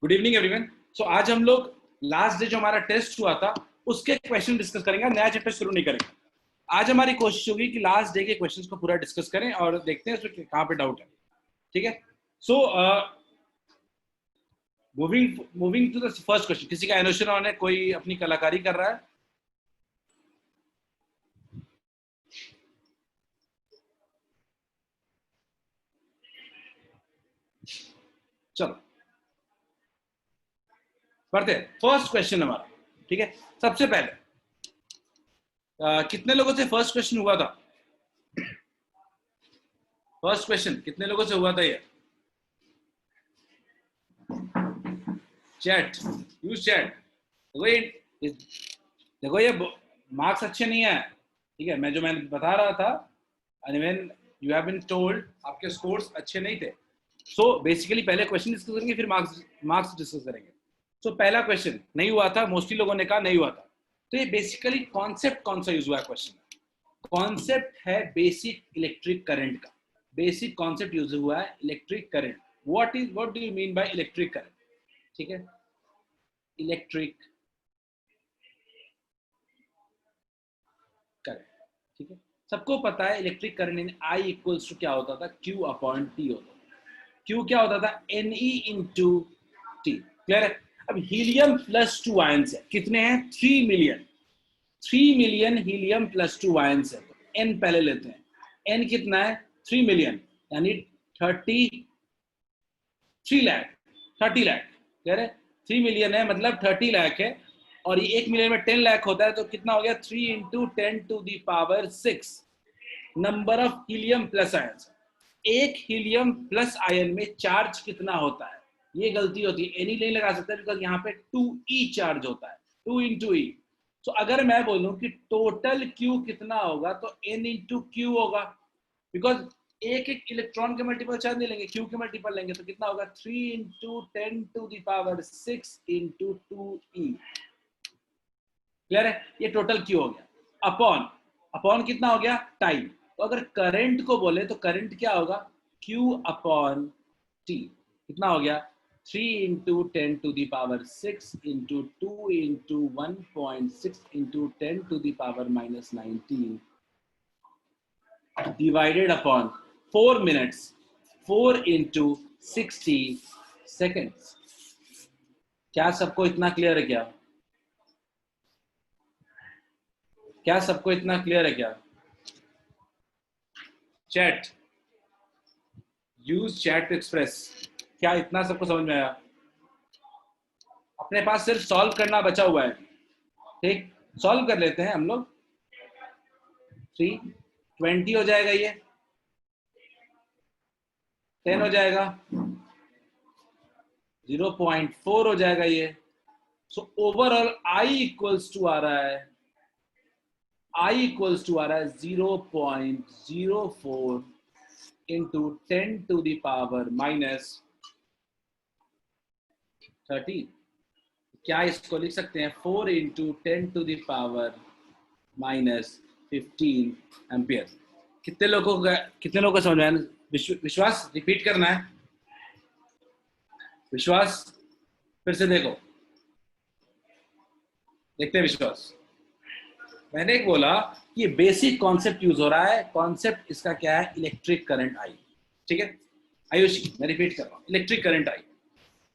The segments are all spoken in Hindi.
Good evening everyone. सो आज हम लोग लास्ट डे जो हमारा टेस्ट हुआ था उसके क्वेश्चन डिस्कस करेंगे, नया चैप्टर शुरू नहीं करेंगे। आज हमारी कोशिश होगी कि लास्ट डे के क्वेश्चंस को पूरा डिस्कस करें और देखते हैं उसमें कहाँ पे डाउट है। ठीक है, so moving to the first question. किसी का एनोशन ऑन है? कोई अपनी कलाकारी कर रहा है? चलो पढ़ते हैं फर्स्ट क्वेश्चन हमारा। ठीक है, सबसे पहले कितने लोगों से फर्स्ट क्वेश्चन हुआ था? फर्स्ट क्वेश्चन कितने लोगों से हुआ था? ये चैट, यूज चैट। देखो ये मार्क्स अच्छे नहीं है। ठीक है, मैंने बता रहा था, and when you have been told आपके स्कोर्स अच्छे नहीं थे। सो बेसिकली पहले क्वेश्चन डिस्कस करेंगे, फिर मार्क्स डिस्कस करेंगे। सो पहला क्वेश्चन नहीं हुआ था, मोस्टली लोगों ने कहा नहीं हुआ था। तो ये बेसिकली कॉन्सेप्ट कौन सा यूज हुआ है क्वेश्चन में? कॉन्सेप्ट है बेसिक इलेक्ट्रिक करंट का। बेसिक कॉन्सेप्ट यूज हुआ है electric current. What do you mean by electric current? ठीक है, इलेक्ट्रिक करंट। ठीक है, सबको पता है electric current in I equals to क्या होता था? Q अपॉन टी होता था। Q क्या होता था? Ne into T. क्लियर है? अब हीलियम प्लस 2 आयंस है, कितने हैं? 3 million. 3 million helium plus 2 ions है। तो N पहले लेते हैं। N कितना है? 3 मिलियन, यानी 33 लाख। 30 लाख। क्लियर है? 3 मिलियन है मतलब 30 लाख है, और ये 1 मिलियन में 10 लाख होता है, तो कितना हो गया? 3 into 10 to the power 6 number of helium plus ions. एक हीलियम प्लस आयन में चार्ज कितना होता है? ये गलती होती है, एनी नहीं लगा सकते बिकॉज यहाँ पे 2E चार्ज होता है, 2 इंटू ई। तो अगर मैं बोलूं कि टोटल Q कितना होगा, तो N इंटू क्यू होगा, बिकॉज एक एक इलेक्ट्रॉन के मल्टीपल चार्ज नहीं लेंगे, Q के मल्टीपल लेंगे। तो कितना होगा? 3 into 10 to the power 6 into 2E। Clear है? ये टोटल Q हो गया। अपॉन कितना हो गया? टाइम। तो अगर करंट को बोले तो करंट क्या होगा? Q upon T. कितना हो गया? 3 into 10 to the power 6 into 2 into 1.6 into 10 to the power minus 19 divided upon 4 minutes, 4 into 60 seconds. क्या सबको इतना क्लियर है? क्या सबको इतना क्लियर है क्या? Chat, use chat to express. क्या इतना सबको समझ में आया? अपने पास सिर्फ सॉल्व करना बचा हुआ है। ठीक, सॉल्व कर लेते हैं हम लोग। 320 हो जाएगा, ये 10 हो जाएगा, 0.4 हो जाएगा ये। So overall I equals to आ रहा है, आई इक्वल्स टू आ रहा है 0.04 into 10 to the power minus 30। क्या इसको लिख सकते हैं? 4 into 10 to the power minus 15 ampere. कितने लोगों को समझ में आया? विश्वास रिपीट करना है। विश्वास फिर से देखो, देखते हैं विश्वास। मैंने बोला कि बेसिक कॉन्सेप्ट यूज हो रहा है। कॉन्सेप्ट इसका क्या है? Electric current I. ठीक है आयुषी, मैं रिपीट कर रहा हूं, electric current I.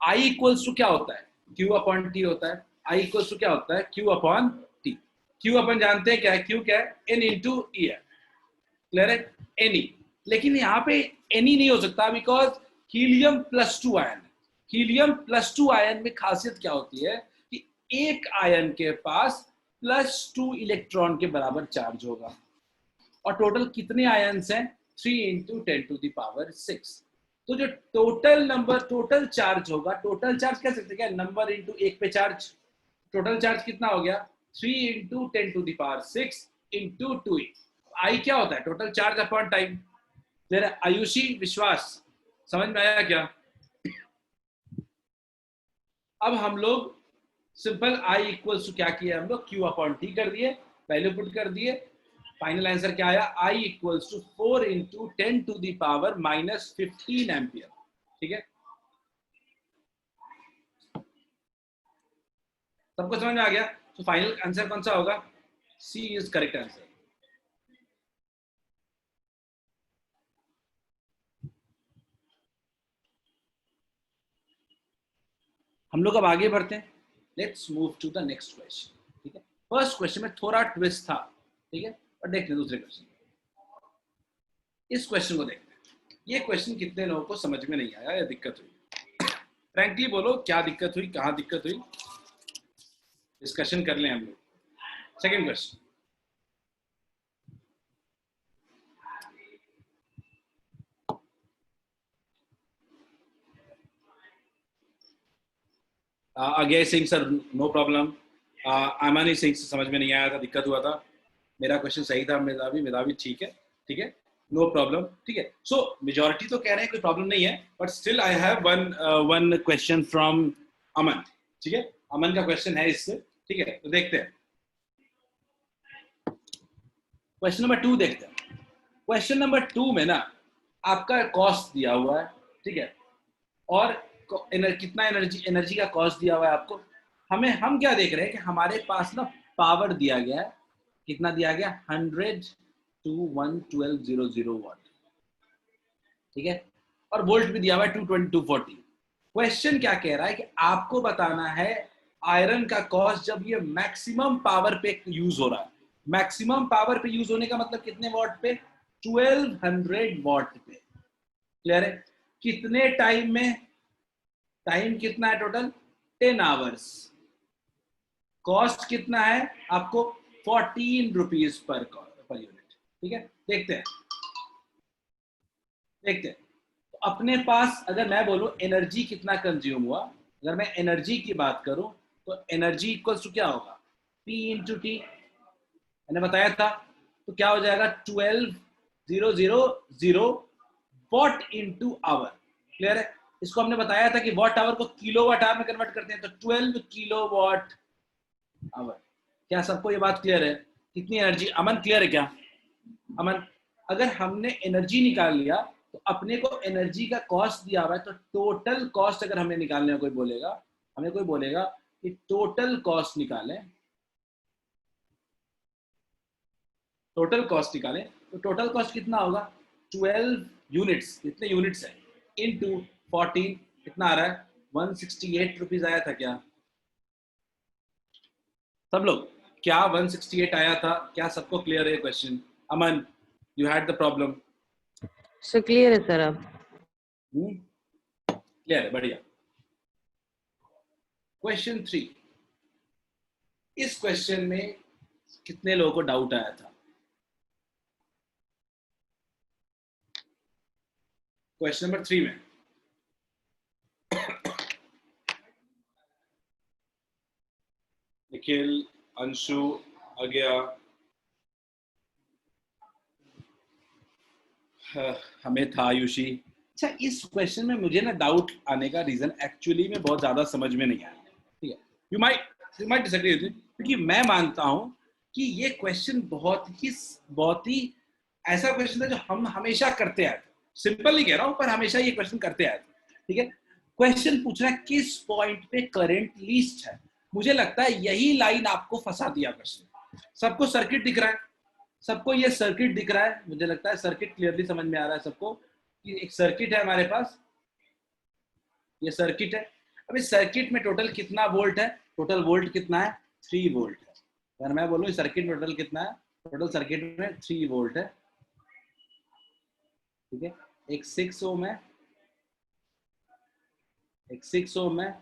I equals to क्या होता है? Q अपॉन टी होता है। आई इक्वल्स टू क्या होता है? Q upon T. Q अपन जानते हैं क्या है? Q क्या है? N इंटू ई है। क्लियर है? Ni। लेकिन यहाँ पे Ni नहीं हो सकता because helium plus 2 ion. Helium plus 2 ion में खासियत क्या होती है कि एक आयन के पास +2 इलेक्ट्रॉन के बराबर चार्ज होगा, और टोटल कितने आयन्स हैं? 3 इंटू 10 टू द पावर 6। तो जो टोटल नंबर, टोटल चार्ज होगा, टोटल चार्ज कह सकते हैं क्या? नंबर इंटू एक पे चार्ज। टोटल चार्ज कितना हो गया? 3 into 10 to the power 6 into 2। I क्या होता है? Total charge upon time. Ayushi, Vishwas, समझ में आया क्या? अब हम लोग सिंपल आई इक्वल्स टू क्या किया हम लोग? Q अपॉन टी कर दिए, वैल्यू पुट कर दिए। फाइनल आंसर क्या आया? I equals to 4 into 10 to the power minus 15 ampere. ठीक है, सबको समझ में आ गया? तो फाइनल आंसर कौन सा होगा? C is correct answer. हम लोग अब आगे बढ़ते हैं। Let's move to the next question. ठीक है, फर्स्ट क्वेश्चन में थोड़ा ट्विस्ट था, ठीक है, और देखते हैं दूसरे क्वेश्चन। इस क्वेश्चन को देखते हैं। ये क्वेश्चन कितने लोगों को समझ में नहीं आया या दिक्कत हुई? फ्रैंकली बोलो, क्या दिक्कत हुई, कहाँ दिक्कत हुई, डिस्कशन कर लें हम लोग। Second question, Ajay Singh sir, no problem. Amani Singh से समझ में नहीं आया था, दिक्कत हुआ था। मेरा क्वेश्चन सही था, मेधावी ठीक है, ठीक है, नो प्रॉब्लम, ठीक है। सो मेजोरिटी तो कह रहे हैं कोई प्रॉब्लम नहीं है, but still I have one question from Aman. ठीक है, अमन का क्वेश्चन है इससे, ठीक है, तो देखते हैं। क्वेश्चन नंबर 2 देखते हैं। क्वेश्चन नंबर 2 में ना आपका कॉस्ट दिया हुआ है, ठीक है, और कितना एनर्जी का कॉस्ट दिया हुआ है आपको। हम क्या देख रहे हैं कि हमारे पास ना पावर दिया गया है, कितना दिया गया? 100 to 11200 वाट, ठीक है, और वोल्ट भी दिया हुआ है 220 240। क्वेश्चन क्या कह रहा है कि आपको बताना है आयरन का कॉस्ट जब ये मैक्सिमम पावर पे यूज हो रहा है। मैक्सिमम पावर पे यूज होने का मतलब कितने वॉट पे? 1200 वॉट पे। क्लियर है? कितने टाइम में? टाइम कितना है टोटल? 10 आवर्स। कॉस्ट कितना है आपको? 14 रुपीज पर यूनिट। ठीक है, देखते हैं, देखते हैं। तो अपने पास अगर मैं बोलूं एनर्जी कितना कंज्यूम हुआ, अगर मैं एनर्जी की बात करूं तो एनर्जी इक्वल्स टू क्या होगा? पी इंटू टी, मैंने बताया था। तो क्या हो जाएगा? 12,000 वॉट इंटू आवर। क्लियर है? इसको हमने बताया था कि वॉट आवर को किलो वाट आवर में कन्वर्ट करते हैं, तो 12 किलो वॉट आवर। क्या सबको ये बात क्लियर है? कितनी एनर्जी? अमन क्लियर है क्या? अमन, अगर हमने एनर्जी निकाल लिया तो अपने को एनर्जी का कॉस्ट दिया हुआ है, तो टोटल कॉस्ट अगर हमें निकालने कोई बोलेगा, हमें कोई बोलेगा कि टोटल कॉस्ट निकालें, टोटल कॉस्ट निकालें, तो टोटल कॉस्ट कितना होगा? 12 यूनिट्स, कितने यूनिट्स है, इनटू 14, कितना आ रहा है? 168 रुपीज आया था क्या सब लोग? क्या 168 आया था? क्या सबको क्लियर है question? Aman, you had the problem? Sir clear है सर। अब क्लियर है, बढ़िया। क्वेश्चन 3, इस क्वेश्चन में कितने लोगों को डाउट आया था? क्वेश्चन नंबर 3 में निखिल, अंशु, अज्ञा, हमें था, आयुषी। अच्छा, इस क्वेश्चन में मुझे ना डाउट आने का रीजन एक्चुअली में बहुत ज्यादा समझ में नहीं आया। ठीक है, you might disagree with me, क्योंकि मैं मानता हूं कि ये क्वेश्चन बहुत ही ऐसा क्वेश्चन है जो हम हमेशा करते आए थे। सिंपल नहीं कह रहा हूं, पर हमेशा ये क्वेश्चन करते आए थे। ठीक है, क्वेश्चन पूछ रहा है किस पॉइंट पे करंट लीस्ट है। मुझे लगता है यही लाइन आपको फंसा दिया क्वेश्चन। सबको सर्किट दिख रहा है, सबको ये सर्किट दिख रहा है, मुझे लगता है सर्किट क्लियरली समझ में आ रहा है सबको कि एक सर्किट है हमारे पास, ये सर्किट है। अब इस सर्किट में टोटल कितना वोल्ट है? टोटल वोल्ट कितना है? 3 वोल्ट है। अगर मैं बोलूं सर्किट में टोटल कितना है, टोटल सर्किट में 3 वोल्ट है। ठीक है, एक 6 ओम है, एक 6 ओम है,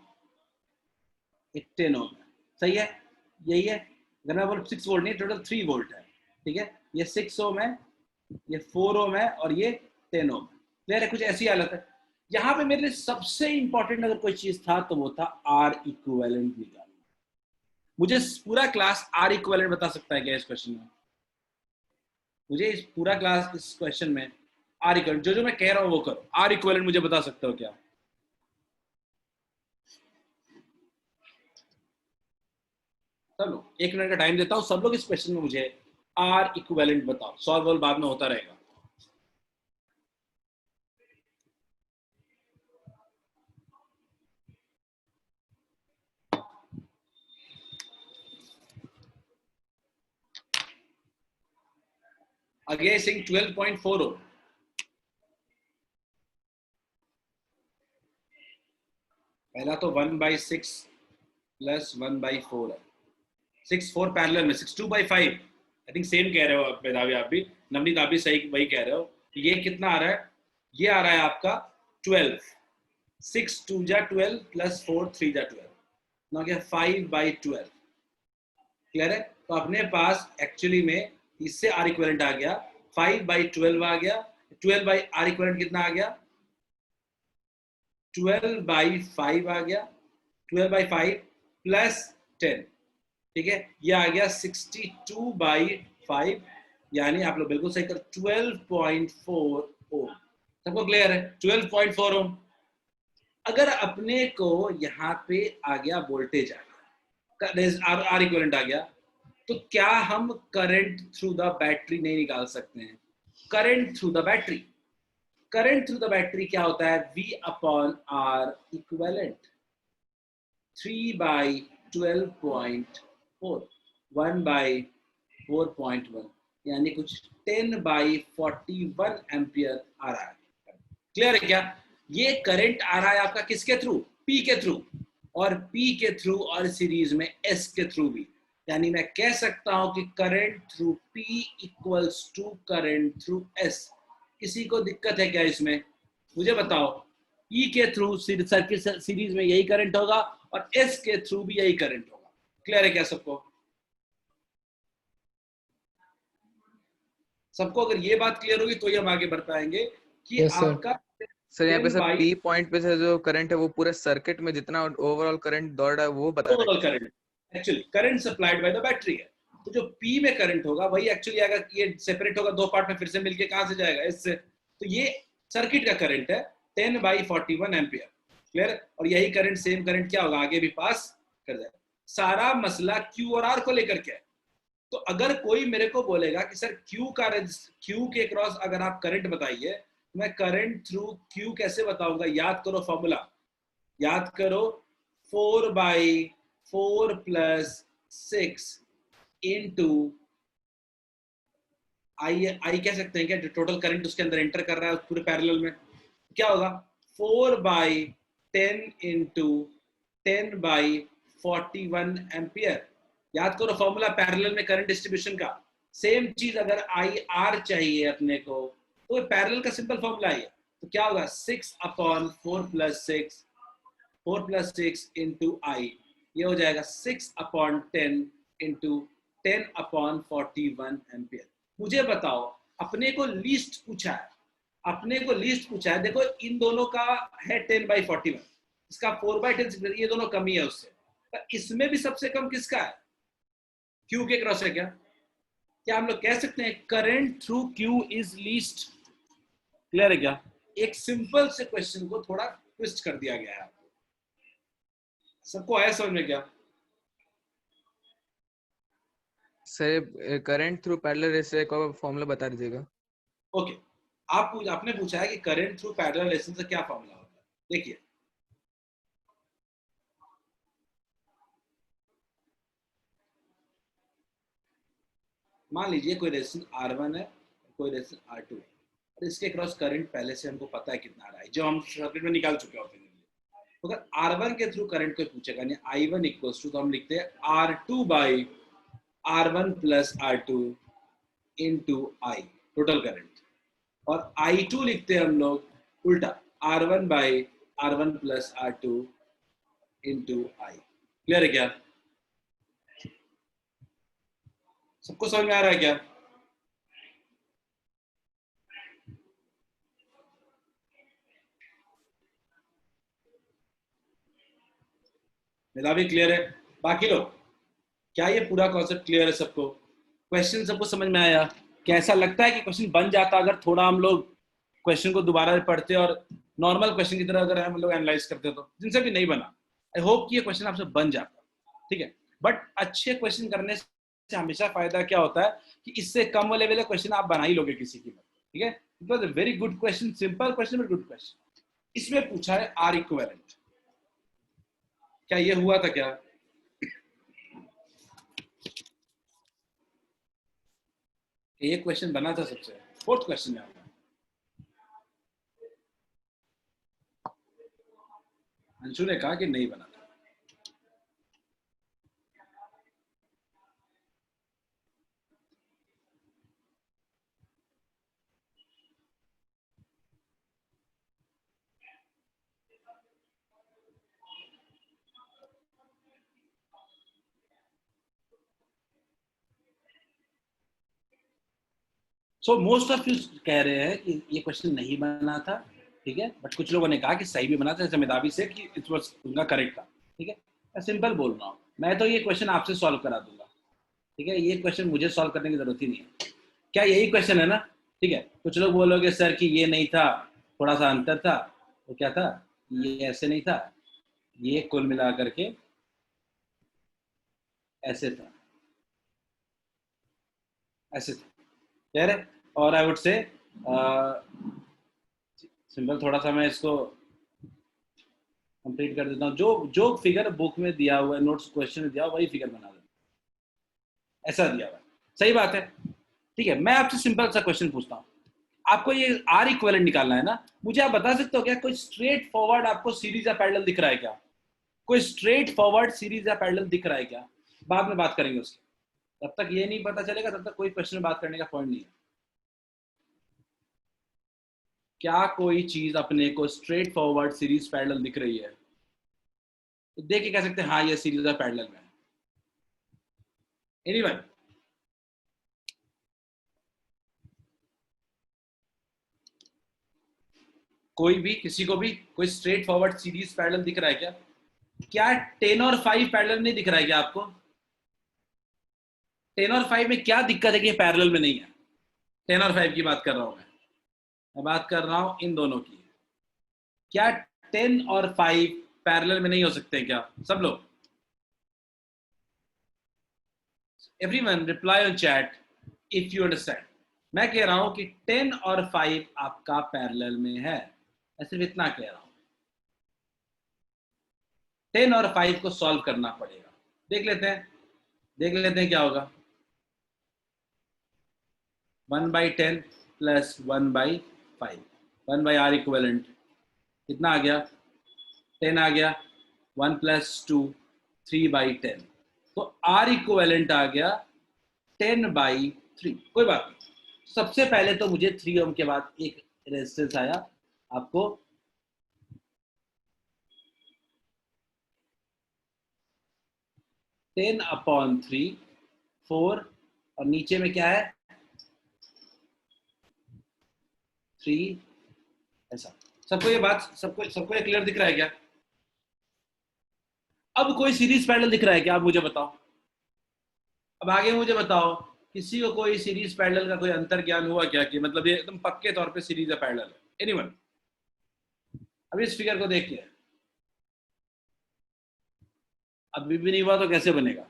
एक 10 ओम है। सही है, यही है। अगर मैं बोलूं 6 वोल्ट नहीं, टोटल 3 वोल्ट है। ठीक है, ये 6 ओम है, ये 4 ओम है, और ये 10 ओम है। क्लियर है? कुछ ऐसी हालत है। यहाँ पे मेरे लिए सबसे इंपॉर्टेंट अगर कोई चीज था तो वो था आर इक्विवेलेंट निकालना। मुझे पूरा क्लास आर इक्विवेलेंट बता सकता है क्या इस क्वेश्चन में? मुझे इस पूरा क्लास इस क्वेश्चन में आर इक्विवेलेंट, जो जो मैं कह रहा हूँ वो करो। आर इक्विवेलेंट मुझे बता सकते हो क्या? सब लोग 1 मिनट का टाइम देता हूँ, सब लोग इस क्वेश्चन में मुझे आर इक्विवेलेंट बताओ। सॉल्व वॉल्व बाद में होता रहेगा। अगेन सिंग 12.4 ओम। पहला तो 1/6 प्लस 1/4 है, 6 4 पैरेलल में 6 2/5। आई थिंक सेम कह रहे हो मेधावी, आप भी नवनीत आप भी सही वही कह रहे हो। ये कितना आ रहा है? ये आ रहा है आपका 12, 6 2 जा 12 प्लस 4 3 जा 12, ना क्या 5/12। क्लियर है? तो अपने पास एक्चुअली में इससे आर इक्विवेलेंट आ गया 5/12 आ गया। 12 बाई आर इक्विवेलेंट कितना आ गया? 12/5 आ गया। 12/5 प्लस 10, ठीक है, ये आ गया 62/5, यानी आप लोग बिल्कुल सही कर 12.4 ओम। सबको क्लियर है? 12.4 ओम। अगर अपने को यहाँ पे आ गया वोल्टेज आ गया, आर इक्विवेलेंट आ गया, तो क्या हम करंट थ्रू द बैटरी नहीं निकाल सकते हैं? Current through the battery, current through the battery क्या होता है? V अपॉन आर इक्विवेलेंट, 3/12.4, 1/4.1, यानी कुछ 10/41 एम्पियर आ रहा है। क्लियर है क्या? ये करंट आ रहा है आपका किसके थ्रू? P के थ्रू, और P के थ्रू और सीरीज में S के थ्रू भी। यानी मैं कह सकता हूं कि current through P equals to current through S। किसी को दिक्कत है क्या इसमें? मुझे बताओ। E के थ्रू सर्किट सीरीज में यही करंट होगा और S के थ्रू भी यही करंट होगा। क्लियर है क्या सबको? सबको अगर ये बात क्लियर होगी तो ही हम आगे बढ़ पाएंगे कि यस सर। आपका सर यहाँ पे 10 सर बाई पी पॉइंट पे से जो करंट है वो पूरे सर्किट में जितना ओवरऑल करंट दौड़ रहा है वो बता रहा overall current, actually current supplied by the battery है। तो जो P में करंट होगा वही एक्चुअली अगर ये सेपरेट होगा दो पार्ट में, फिर से मिलके कहां से जाएगा? इससे। तो ये सर्किट का करंट है 10/41 एम्पियर। क्लियर? और यही करंट, सेम करंट क्या होगा आगे भी पास कर जाएगा। सारा मसला Q और R को लेकर के है। तो अगर कोई मेरे को बोलेगा कि सर Q के क्रॉस अगर आप करंट बताइए, तो मैं करंट थ्रू Q कैसे बताऊंगा? याद करो फॉर्मूला, याद करो 4/4 प्लस 6 इंटू आई कह सकते हैं क्या? जो टोटल करंट उसके अंदर एंटर कर रहा है पूरे पैरेलल में, क्या होगा? 4/10 इंटू 10/41 एम्पियर। याद करो फॉर्मूला पैरेलल में करंट डिस्ट्रीब्यूशन का। सेम चीज अगर आई आर चाहिए अपने को, तो पैरेलल का सिंपल फॉर्मूला है। तो क्या होगा? 6/4 प्लस 6, 4 प्लस 6 इंटू आई, ये हो जाएगा 6/10 इंटू 10/41 एम्पियर। मुझे बताओ, अपने को लीस्ट पूछा है, अपने को लीस्ट पूछा है। देखो इन दोनों का है 10/41, इसका 4/10, ये दोनों कम ही है उससे। तो इसमें भी सबसे कम किसका है? क्यू के क्रॉस है क्या? क्या हम लोग कह सकते हैं current through Q is least? Clear है क्या? एक सिंपल से क्वेश्चन को थोड़ा ट्विस्ट कर दिया गया है। सबको आया समझ में क्या? Sir current through parallel resistor का फॉर्मूला बता दीजिएगा। ओके, आपने पूछा है कि करंट थ्रू पैरेलल रेजिस्टेंस का क्या फॉर्मूला होता है। देखिए, मान लीजिए कोई रेजिस्टेंस R1 है, कोई रेजिस्टेंस R2 है, और इसके क्रॉस करंट पहले से हमको पता है कितना आ रहा है, जो हम सर्किट में निकाल चुके होते हैं। तो अगर R1 के थ्रू करंट कोई पूछेगा, यानी I1 इक्वल्स टू, तो हम लिखते हैं R2/R1 plus R2 into I, total current. और I2 लिखते हैं हम लोग उल्टा, R1/R1 plus R2 into I। Clear है क्या? सबको समझ में आ रहा है क्या? मेरा भी क्लियर है? बाकी लोग, क्या ये पूरा कॉन्सेप्ट क्लियर है सबको? क्वेश्चन सबको समझ में आया? कैसा लगता है कि क्वेश्चन बन जाता अगर थोड़ा हम लोग क्वेश्चन को दोबारा पढ़ते और नॉर्मल क्वेश्चन की तरह अगर हम लोग एनालाइज करते? तो जिनसे भी नहीं बना, आई होप कि ये क्वेश्चन आपसे बन जाता। ठीक है, बट अच्छे क्वेश्चन करने से हमेशा फायदा क्या होता है कि इससे कम लेवल का क्वेश्चन आप बना ही लोगे किसी की। ठीक है, it was a very good question, simple question but good question. इसमें पूछा है आर इक्विवेलेंट, क्या ये हुआ था क्या? ये क्वेश्चन बना था सबसे, फोर्थ क्वेश्चन में आपका। अंशु ने कहा कि नहीं बना था। सो मोस्ट ऑफ यू कह रहे हैं कि ये क्वेश्चन नहीं बना था, ठीक है, बट कुछ लोगों ने कहा कि सही भी बना था, जैसे मेधावी से कि इट वाज उनका करेक्ट था, ठीक है। मैं सिंपल बोल रहा हूँ, मैं तो ये क्वेश्चन आपसे सॉल्व करा दूंगा, ठीक है, ये क्वेश्चन मुझे सॉल्व करने की जरूरत ही नहीं है। क्या यही क्वेश्चन है ना, ठीक है। कुछ लोग बोलोगे सर कि ये नहीं था, थोड़ा सा अंतर था, तो क्या था, ये ऐसे नहीं था, ये कुल मिला करके ऐसे था, ऐसे था, कह रहे। और आई वुड से सिंपल, थोड़ा सा मैं इसको कंप्लीट कर देता हूँ। जो जो फिगर बुक में दिया हुआ है, नोट्स क्वेश्चन में दिया हुआ, वही फिगर बना देता, ऐसा दिया हुआ है, सही बात है, ठीक है। मैं आपसे सिंपल सा क्वेश्चन पूछता हूँ, आपको ये आर इक्विवेलेंट निकालना है ना, मुझे आप बता सकते हो क्या कोई स्ट्रेट फॉरवर्ड आपको सीरीज या पैरेलल दिख रहा है क्या? कोई स्ट्रेट फॉरवर्ड सीरीज या पैरेलल दिख रहा है क्या? बाद में बात करेंगे उसकी, तब तक ये नहीं पता चलेगा, तब तक कोई क्वेश्चन में बात करने का पॉइंट नहीं है। क्या कोई चीज अपने को स्ट्रेट फॉरवर्ड सीरीज पैरेलल दिख रही है? तो देख के कह सकते हैं हाँ ये सीरीज या पैरेलल में है। एनीवन, कोई भी, किसी को भी कोई स्ट्रेट फॉरवर्ड सीरीज पैरेलल दिख रहा है क्या? क्या 10 और 5 पैरेलल नहीं दिख रहा है क्या आपको? 10 और 5 में क्या दिक्कत है कि पैरेलल में नहीं है? 10 और 5 की बात कर रहा हूं मैं बात कर रहा हूं इन दोनों की। क्या 10 और 5 पैरेलल में नहीं हो सकते क्या सब लोग? Everyone reply on chat if you understand. मैं कह रहा हूं कि 10 और 5 आपका पैरेलल में है, मैं सिर्फ इतना कह रहा हूं। 10 और 5 को सॉल्व करना पड़ेगा, देख लेते हैं, देख लेते हैं क्या होगा। 1/10 प्लस 1/5, 1/r इक्विवेलेंट कितना आ गया? 10 आ गया। 1 प्लस 2 3/10, तो आर इक्विवेलेंट आ गया 10/3। कोई बात नहीं, सबसे पहले तो मुझे 3 ओम के बाद एक रेजिस्टेंस आया, आपको 10/3 4, और नीचे में क्या है 3, ऐसा। सबको ये बात, सबको ये क्लियर दिख रहा है क्या? अब कोई सीरीज पैरेलल दिख रहा है क्या? आप मुझे बताओ, अब आगे मुझे बताओ, किसी को कोई सीरीज पैरेलल का कोई अंतर ज्ञान हुआ क्या, कि मतलब ये एकदम पक्के तौर पे सीरीज या पैरेलल है? एनीवन? अब इस फिगर को देखिए, अभी भी नहीं हुआ तो कैसे बनेगा?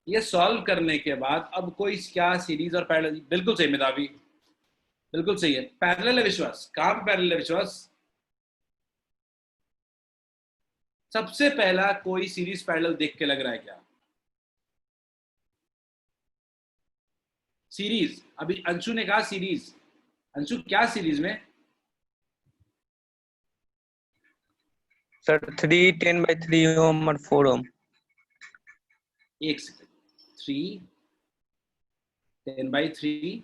ये सॉल्व करने के बाद अब कोई क्या सीरीज और पैरेलल, बिल्कुल सही मेधावी, बिल्कुल सही है, पैरेलल है विश्वास। कहां पे पैरेलल है विश्वास? सबसे पहला कोई सीरीज पैरेलल देख के लग रहा है क्या? सीरीज, अभी अंशु ने कहा सीरीज, अंशु क्या सीरीज में? सर 3 10/3 ओम और 4 ओम। एक सेकेंड, 3 10/3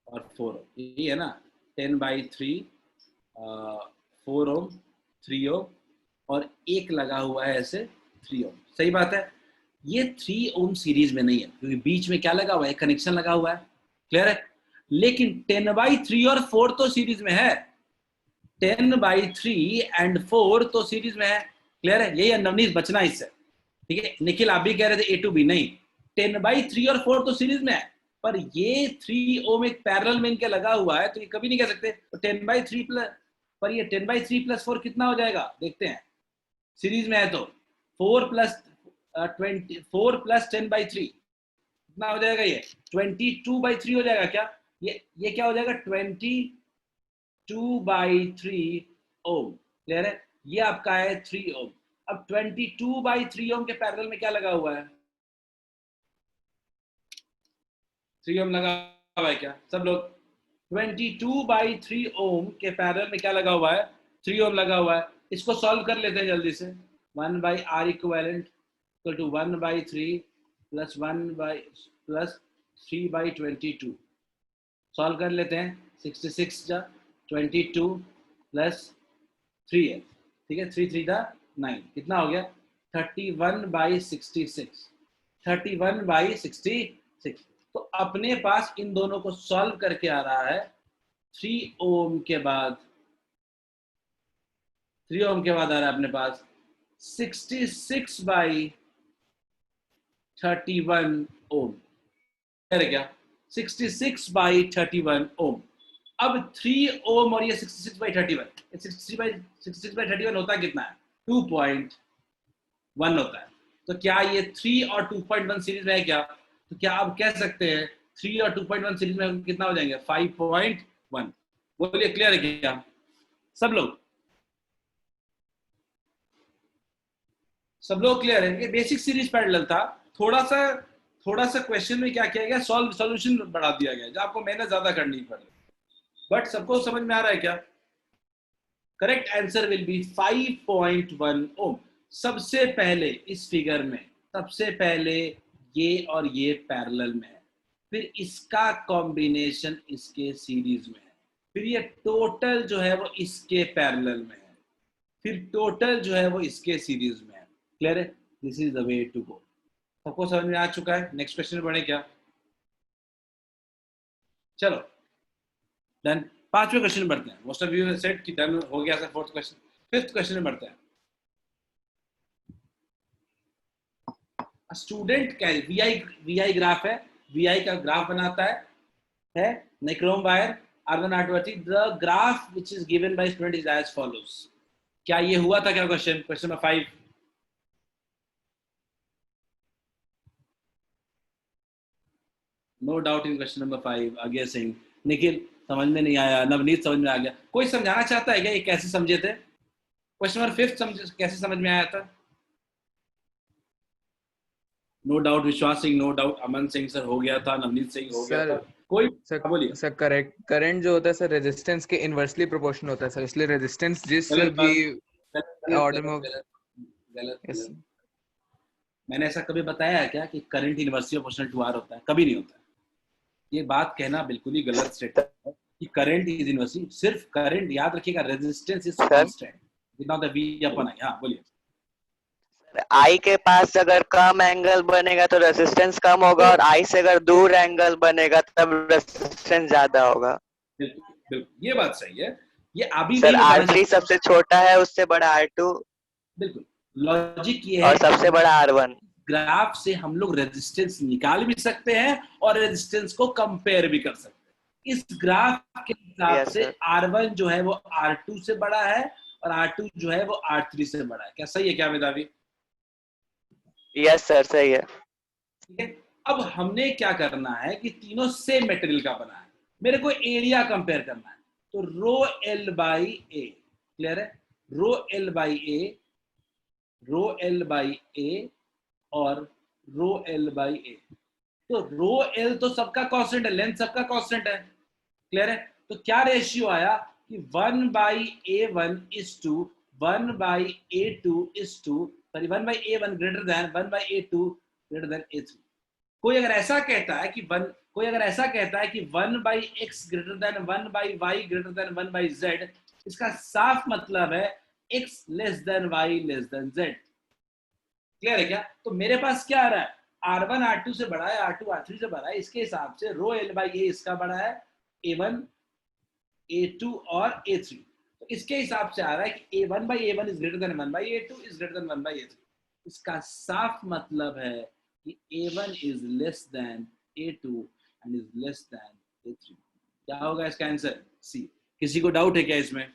और 4 ओम, यही है ना? 10/3 4 ओम 3 ओम, और एक लगा हुआ है ऐसे 3 ओम, सही बात है। ये 3 ओम सीरीज में नहीं है, क्योंकि बीच में क्या लगा हुआ है, कनेक्शन लगा हुआ है, क्लियर है। लेकिन 10/3 और 4 तो सीरीज में है, 10/3 एंड 4 तो सीरीज में है, क्लियर है। यही नवनीत बचना इससे, ठीक है। निखिल आप भी कह रहे थे A to B, नहीं, 10/3 और 4 तो सीरीज में है, पर ये 3 ओम एक पैरेलल में इनके लगा हुआ है, तो ये कभी नहीं कह सकते। तो 10/3 प्लस, पर ये 10/3 प्लस 4 कितना हो जाएगा देखते हैं, सीरीज में है तो 4 प्लस 10/3 कितना हो जाएगा? ये 22/3 हो जाएगा क्या? ये क्या हो जाएगा? 22/3 ओम, क्लियर है। ये आपका है 3 ओम। अब 22/3 ओम के पैरेलल में क्या लगा हुआ है? 3 ओम लगा हुआ है क्या सब लोग? 22/3 ओम के पैरेलल में क्या लगा हुआ है? 3 ओम लगा हुआ है। इसको सॉल्व कर लेते हैं जल्दी से। 1/R equivalent equal to 1/3 plus 3/22। Solve कर लेते हैं। 66 जा 22 प्लस 3 है, ठीक है, 3 3 जा 9, कितना हो गया? 31/66। 31/66। तो अपने पास इन दोनों को सॉल्व करके आ रहा है 3 ओम के बाद, 3 ओम के बाद आ रहा है अपने पास 66/31 ओम। है क्या? 66/31 ओम। अब 3 ओम और ये 66/31, 66/31 होता कितना है? 2.1 होता है। तो क्या ये 3 और 2.1 सीरीज में है क्या? तो क्या आप कह सकते हैं 3 और 2.1 सीरीज में कितना हो जाएंगे? 5.1। बोलिए क्लियर है क्या सब लोग? सब लोग क्लियर है? ये बेसिक सीरीज पैरेलल था। थोड़ा सा क्वेश्चन में क्या किया गया, सॉल्यूशन बढ़ा दिया गया, जो आपको मेहनत ज्यादा करनी पड़ रही। बट सबको समझ में आ रहा है क्या? करेक्ट आंसर विल बी 5.1 ओम। सबसे पहले इस फिगर में, सबसे पहले ये और ये पैरेलल में है, फिर इसका कॉम्बिनेशन इसके सीरीज में है, फिर ये टोटल जो है वो इसके पैरेलल में है, फिर टोटल जो है वो इसके सीरीज में है। क्लियर है? This is the way to go. सबको समझ में आ चुका है? नेक्स्ट क्वेश्चन बढ़े क्या? चलो डन। 5वें क्वेश्चन में बढ़ते हैं। मोस्ट ऑफ यू सेड कि डन हो गया sir 4th question. 5th question में बढ़ते हैं। स्टूडेंट क्या है? वी आई ग्राफ है, वी का ग्राफ बनाता है nichrome wire R1 R2 the graph which is given by student is as follows. क्या ये हुआ था क्या? Question number 5। No doubt in question number 5। Ajay Singh, Nikhil समझ में नहीं आया, नवनीत समझ में आ गया। कोई समझाना चाहता है क्या ये कैसे समझे थे? क्वेश्चन नंबर 5 कैसे समझ में आया था? नो डाउट विश्वास Singh, no doubt Aman Singh sir हो गया था, नवनीत सिंह हो गया था। सर कोई सर बोलिए। सर करेक्ट करंट जो होता है सर रेजिस्टेंस के इनवर्सली प्रोपोर्शनल होता है सर, इसलिए रेजिस्टेंस जिस गलत भी बात, गलत गलत ऑर्डर में गलत गलत गलत यस गलत। मैंने ऐसा कभी बताया है क्या कि current inversely proportional to R होता है? कभी नहीं होता है। ये बात कहना बिल्कुल ही गलत स्टेटमेंट है कि करंट इज इनवर्सली। सिर्फ करंट याद रखिएगा, resistance is sir constant without the V upon I. हाँ बोलिए। आई के पास अगर कम एंगल बनेगा तो रेजिस्टेंस कम होगा, और आई से अगर दूर एंगल बनेगा तब रेजिस्टेंस ज्यादा होगा। बिल्कुल बिल्कुल, ये बात सही है। ये अभी सर नहीं बताना R3 चाहता। सबसे छोटा है, उससे बड़ा R2 बिल्कुल, लॉजिक ये और है कि सबसे बड़ा R1। ग्राफ से हम लोग रेजिस्टेंस निकाल भी सकते हैं और रेजिस्टेंस को कंपेयर भी कर सकते हैं। इस ग्राफ के हिसाब यस से सर। R1 जो है वो R2 से बड़ा है और R2 जो है वो R3 से बड़ा है। क्या सही है क्या मेधावी? यस सर सही है। ठीक है। अब हमने क्या करना है कि तीनों सेम मटेरियल का बना है, मेरे को एरिया कंपेयर करना है। तो rho L by A, clear है? Rho L by A, rho L by A और रो एल बाई ए। तो रो एल तो सबका कांस्टेंट है, लेंथ सबका कांस्टेंट है। क्लियर है? तो क्या रेशियो आया कि 1/A1 is to 1/A2 is to, sorry 1/A1 greater than 1/A2 greater than A3। कोई अगर ऐसा कहता है कि 1/X greater than 1/Y greater than 1/Z, इसका साफ मतलब है X less than Y less than Z। Clear है क्या? तो मेरे पास क्या आ रहा है? R1 R2 से बड़ा है, R2 R3 से बड़ा है। इसके हिसाब से रो L बाई ए इसका बड़ा है, A1 A2 और A3। तो इसके हिसाब से आ रहा है कि A1/A1 is greater than 1/A2 is greater than 1/A3। इसका साफ मतलब है कि A1 is less than A2 and is less than A3। क्या होगा इसका आंसर? सी। किसी को डाउट है क्या इसमें?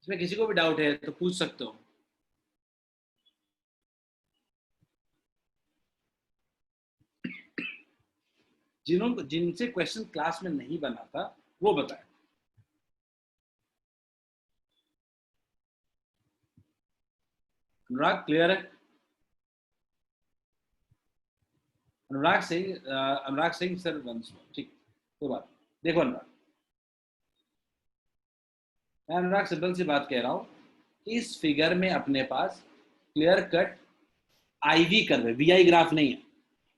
इसमें किसी को भी डाउट है तो पूछ सकते हो। जिनसे क्वेश्चन क्लास में नहीं बना था वो बताएं। अनुराग क्लियर है? अनुराग सिंह सर वंश, ठीक, कोई बात नहीं। देखो अनुराग, मैं अनुराग सिंपल सी बात कह रहा हूँ, इस फिगर में अपने पास क्लियर कट आईवी कर्व है, वीआई ग्राफ नहीं है,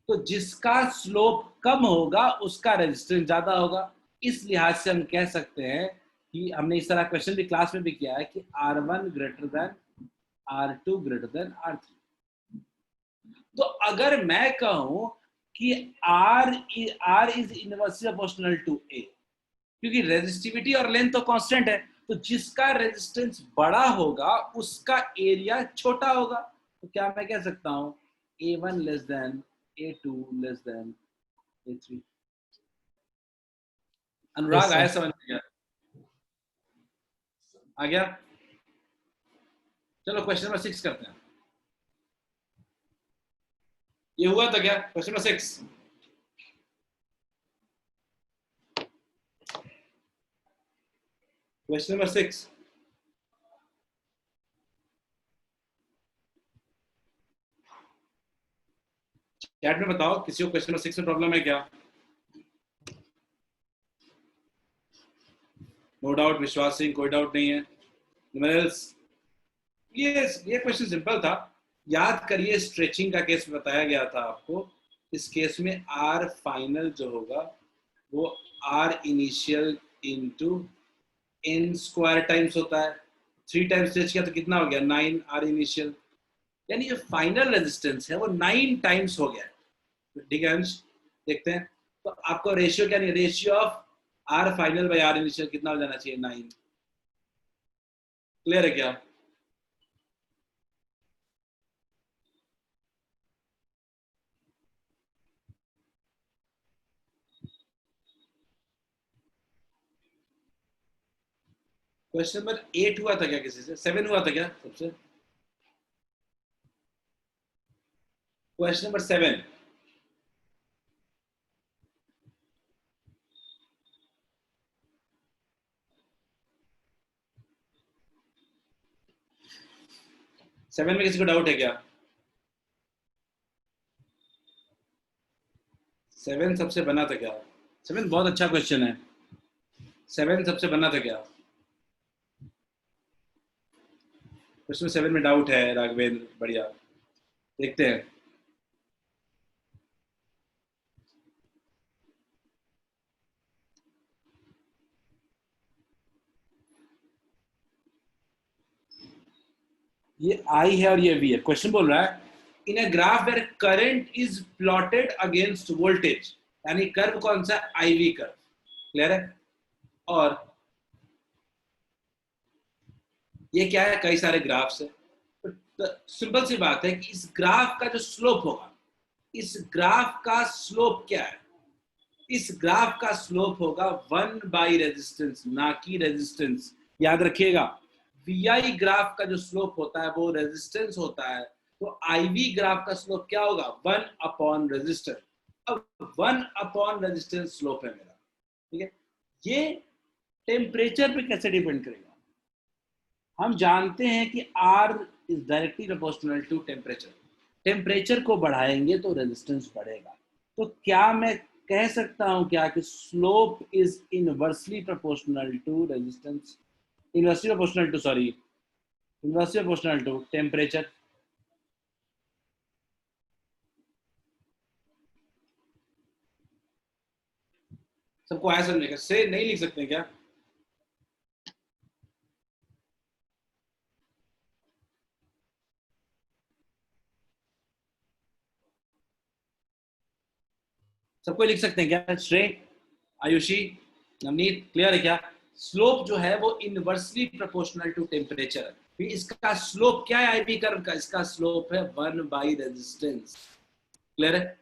तो जिसका स्लोप कम होगा उसका रेजिस्टेंस ज्यादा होगा। इस लिहाज से हम कह सकते हैं कि हमने इस तरह क्वेश्चन भी क्लास में भी किया है कि R1 greater than R2 greater than R3। तो अगर मैं कहूं कि R is inversely proportional to A, क्योंकि रेजिस्टिविटी और लेंथ तो कांस्टेंट है, तो जिसका रेजिस्टेंस बड़ा होगा उसका एरिया छोटा होगा। तो क्या मैं कह सकता हूं A1 less than A2 less than A3। अनुराग आया समझ में? आ गया? चलो क्वेश्चन नंबर 6 करते हैं। ये हुआ था क्या question number 6? Question number 6, chat में बताओ किसी को क्वेश्चन नंबर 6 में प्रॉब्लम है क्या? नो डाउट, विश्वास सिंह कोई डाउट नहीं है। ये क्वेश्चन सिंपल था, याद करिए स्ट्रेचिंग का केस बताया गया था आपको। इस केस में आर फाइनल जो होगा वो R initial into N square times होता है। 3 टाइम्स स्ट्रेच किया तो कितना हो गया? 9 आर इनिशियल, यानी जो फाइनल रेजिस्टेंस है वो 9 टाइम्स हो गया। ठीक है अंश, देखते हैं। तो आपको रेशियो क्या नहीं, ratio of R final by R initial कितना हो जाना चाहिए? 9। क्लियर है क्या? क्वेश्चन नंबर 8 हुआ था क्या किसी से? 7 हुआ था क्या सबसे? क्वेश्चन नंबर 7, सेवन में किसी को डाउट है क्या? 7 सबसे बना था क्या? 7 बहुत अच्छा क्वेश्चन है। 7 सबसे बना था क्या? क्वेश्चन 7 में डाउट है राघवेंद्र, बढ़िया, देखते हैं। ये आई है और ये वी है। क्वेश्चन बोल रहा है in a graph where current is plotted against voltage, यानी कर्व कौन सा? Ivy curve. क्लियर है? और ये क्या है? कई सारे ग्राफ्स है। तो सिंपल सी बात है कि इस ग्राफ का जो स्लोप होगा, इस ग्राफ का स्लोप क्या है? इस ग्राफ का स्लोप होगा 1 बाई रेजिस्टेंस, ना कि रेजिस्टेंस। याद रखिएगा, वीआई ग्राफ का जो स्लोप होता है वो रेजिस्टेंस होता है, तो आईवी ग्राफ का स्लोप क्या होगा? 1 अपॉन रेजिस्टेंस। अब 1 अपॉन रेजिस्टेंस स्लोप है मेरा, ठीक है। ये टेम्परेचर पे कैसे डिपेंड करेगा? हम जानते हैं कि R is directly proportional to temperature. Temperature को बढ़ाएंगे तो रेजिस्टेंस बढ़ेगा। तो क्या मैं कह सकता हूं क्या कि slope is inversely proportional to resistance, inversely proportional to, sorry, inversely proportional to temperature. सबको आया समझने का? से नहीं लिख सकते क्या? सबको लिख सकते हैं क्या? श्रेय, आयुषी, नवनीत, क्लियर है क्या? स्लोप जो है वो इनवर्सली प्रोपोर्शनल टू टेम्परेचर है। फिर इसका स्लोप क्या है आईवी कर्व का? इसका स्लोप है 1 बाई रेजिस्टेंस। क्लियर है?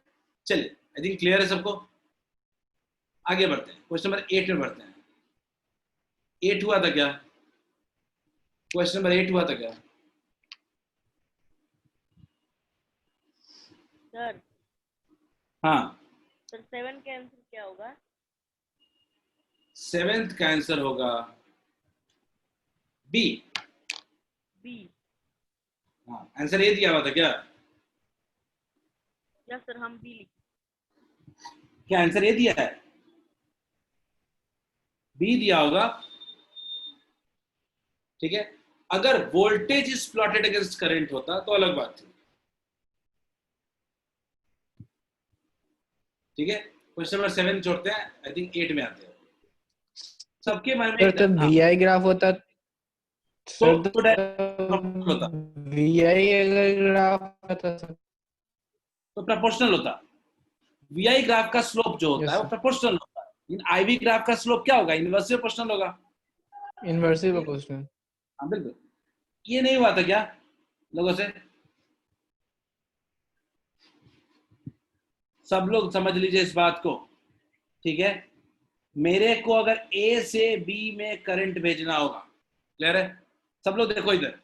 चलिए, आई थिंक क्लियर है सबको। आगे बढ़ते हैं, क्वेश्चन नंबर 8 में बढ़ते हैं। 8 हुआ था क्या? क्वेश्चन नंबर 8 हुआ था क्या? सर हाँ, सर 7 का आंसर क्या होगा? 7th का आंसर होगा बी। बी। हाँ, आंसर ए दिया हुआ था क्या? या सर हम बी लिखे? क्या आंसर ए दिया है? बी दिया होगा। ठीक है, अगर voltage is plotted against current होता तो अलग बात थी। ठीक है, क्वेश्चन नंबर 7 छोड़ते हैं, आई थिंक 8 में आते हैं। सबके मन में सर तो हाँ, वीआई ग्राफ होता सर तो प्रोपोर्शनल होता, वीआई अगर ग्राफ होता सर। तो प्रोपोर्शनल होता। वीआई ग्राफ का स्लोप जो होता यस है वो सर, प्रोपोर्शनल होता है, लेकिन आईवी ग्राफ का स्लोप क्या होगा? इनवर्सली प्रोपोर्शनल होगा। Inversely proportional. हाँ बिल्कुल। ये नहीं हुआ था क्या लोगों से? सब लोग समझ लीजिए इस बात को। ठीक है, मेरे को अगर ए से बी में करंट भेजना होगा, क्लियर है? सब लोग देखो इधर,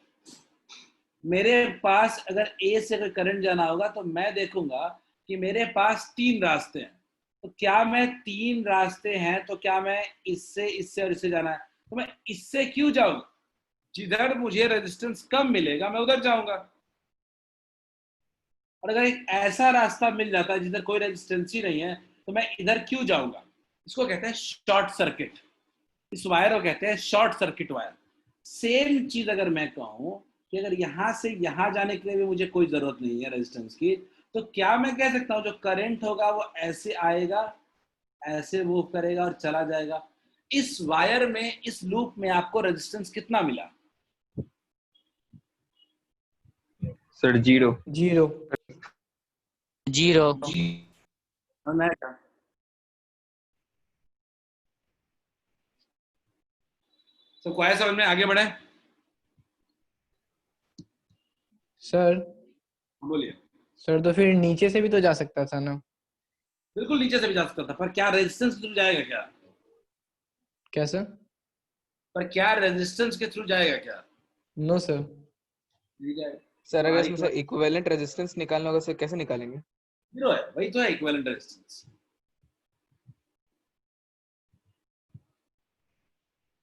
मेरे पास अगर ए से अगर करंट जाना होगा तो मैं देखूंगा कि मेरे पास 3 रास्ते हैं। तो क्या मैं 3 रास्ते हैं तो क्या मैं इससे और इससे जाना है, तो मैं इससे क्यों जाऊंगा? जिधर मुझे रेजिस्टेंस कम मिलेगा मैं उधर जाऊंगा। और अगर एक ऐसा रास्ता मिल जाता है जिधर कोई रेजिस्टेंस ही नहीं है तो मैं इधर क्यों जाऊंगा? इसको कहते हैं शॉर्ट सर्किट। इस वायर को कहते हैं शॉर्ट सर्किट वायर। सेम चीज अगर मैं कहूं कि अगर यहां से यहां जाने के लिए भी मुझे कोई जरूरत नहीं है रेजिस्टेंस की, तो क्या मैं कह सकता हूं जो करंट होगा वो ऐसे आएगा, ऐसे मूव करेगा और चला जाएगा? इस वायर में, इस लूप में आपको रेजिस्टेंस कितना मिला? सर 0। जीरो। जीरो। तो क्या समझ में आगे बढ़े? सर बोलिए। सर तो फिर नीचे से भी तो जा सकता था ना? बिल्कुल नीचे से भी जा सकता था, पर क्या रेजिस्टेंस के थ्रू जाएगा क्या? क्या सर? पर क्या रेजिस्टेंस के थ्रू जाएगा क्या? No sir. नहीं जाएगा। सर अगर हमारी इसमें से इक्विवेलेंट रेजिस्टेंस निकालना होगा सर कैसे निकालेंगे? जीरो है, वही तो है इक्विवेलेंट रेजिस्टेंस।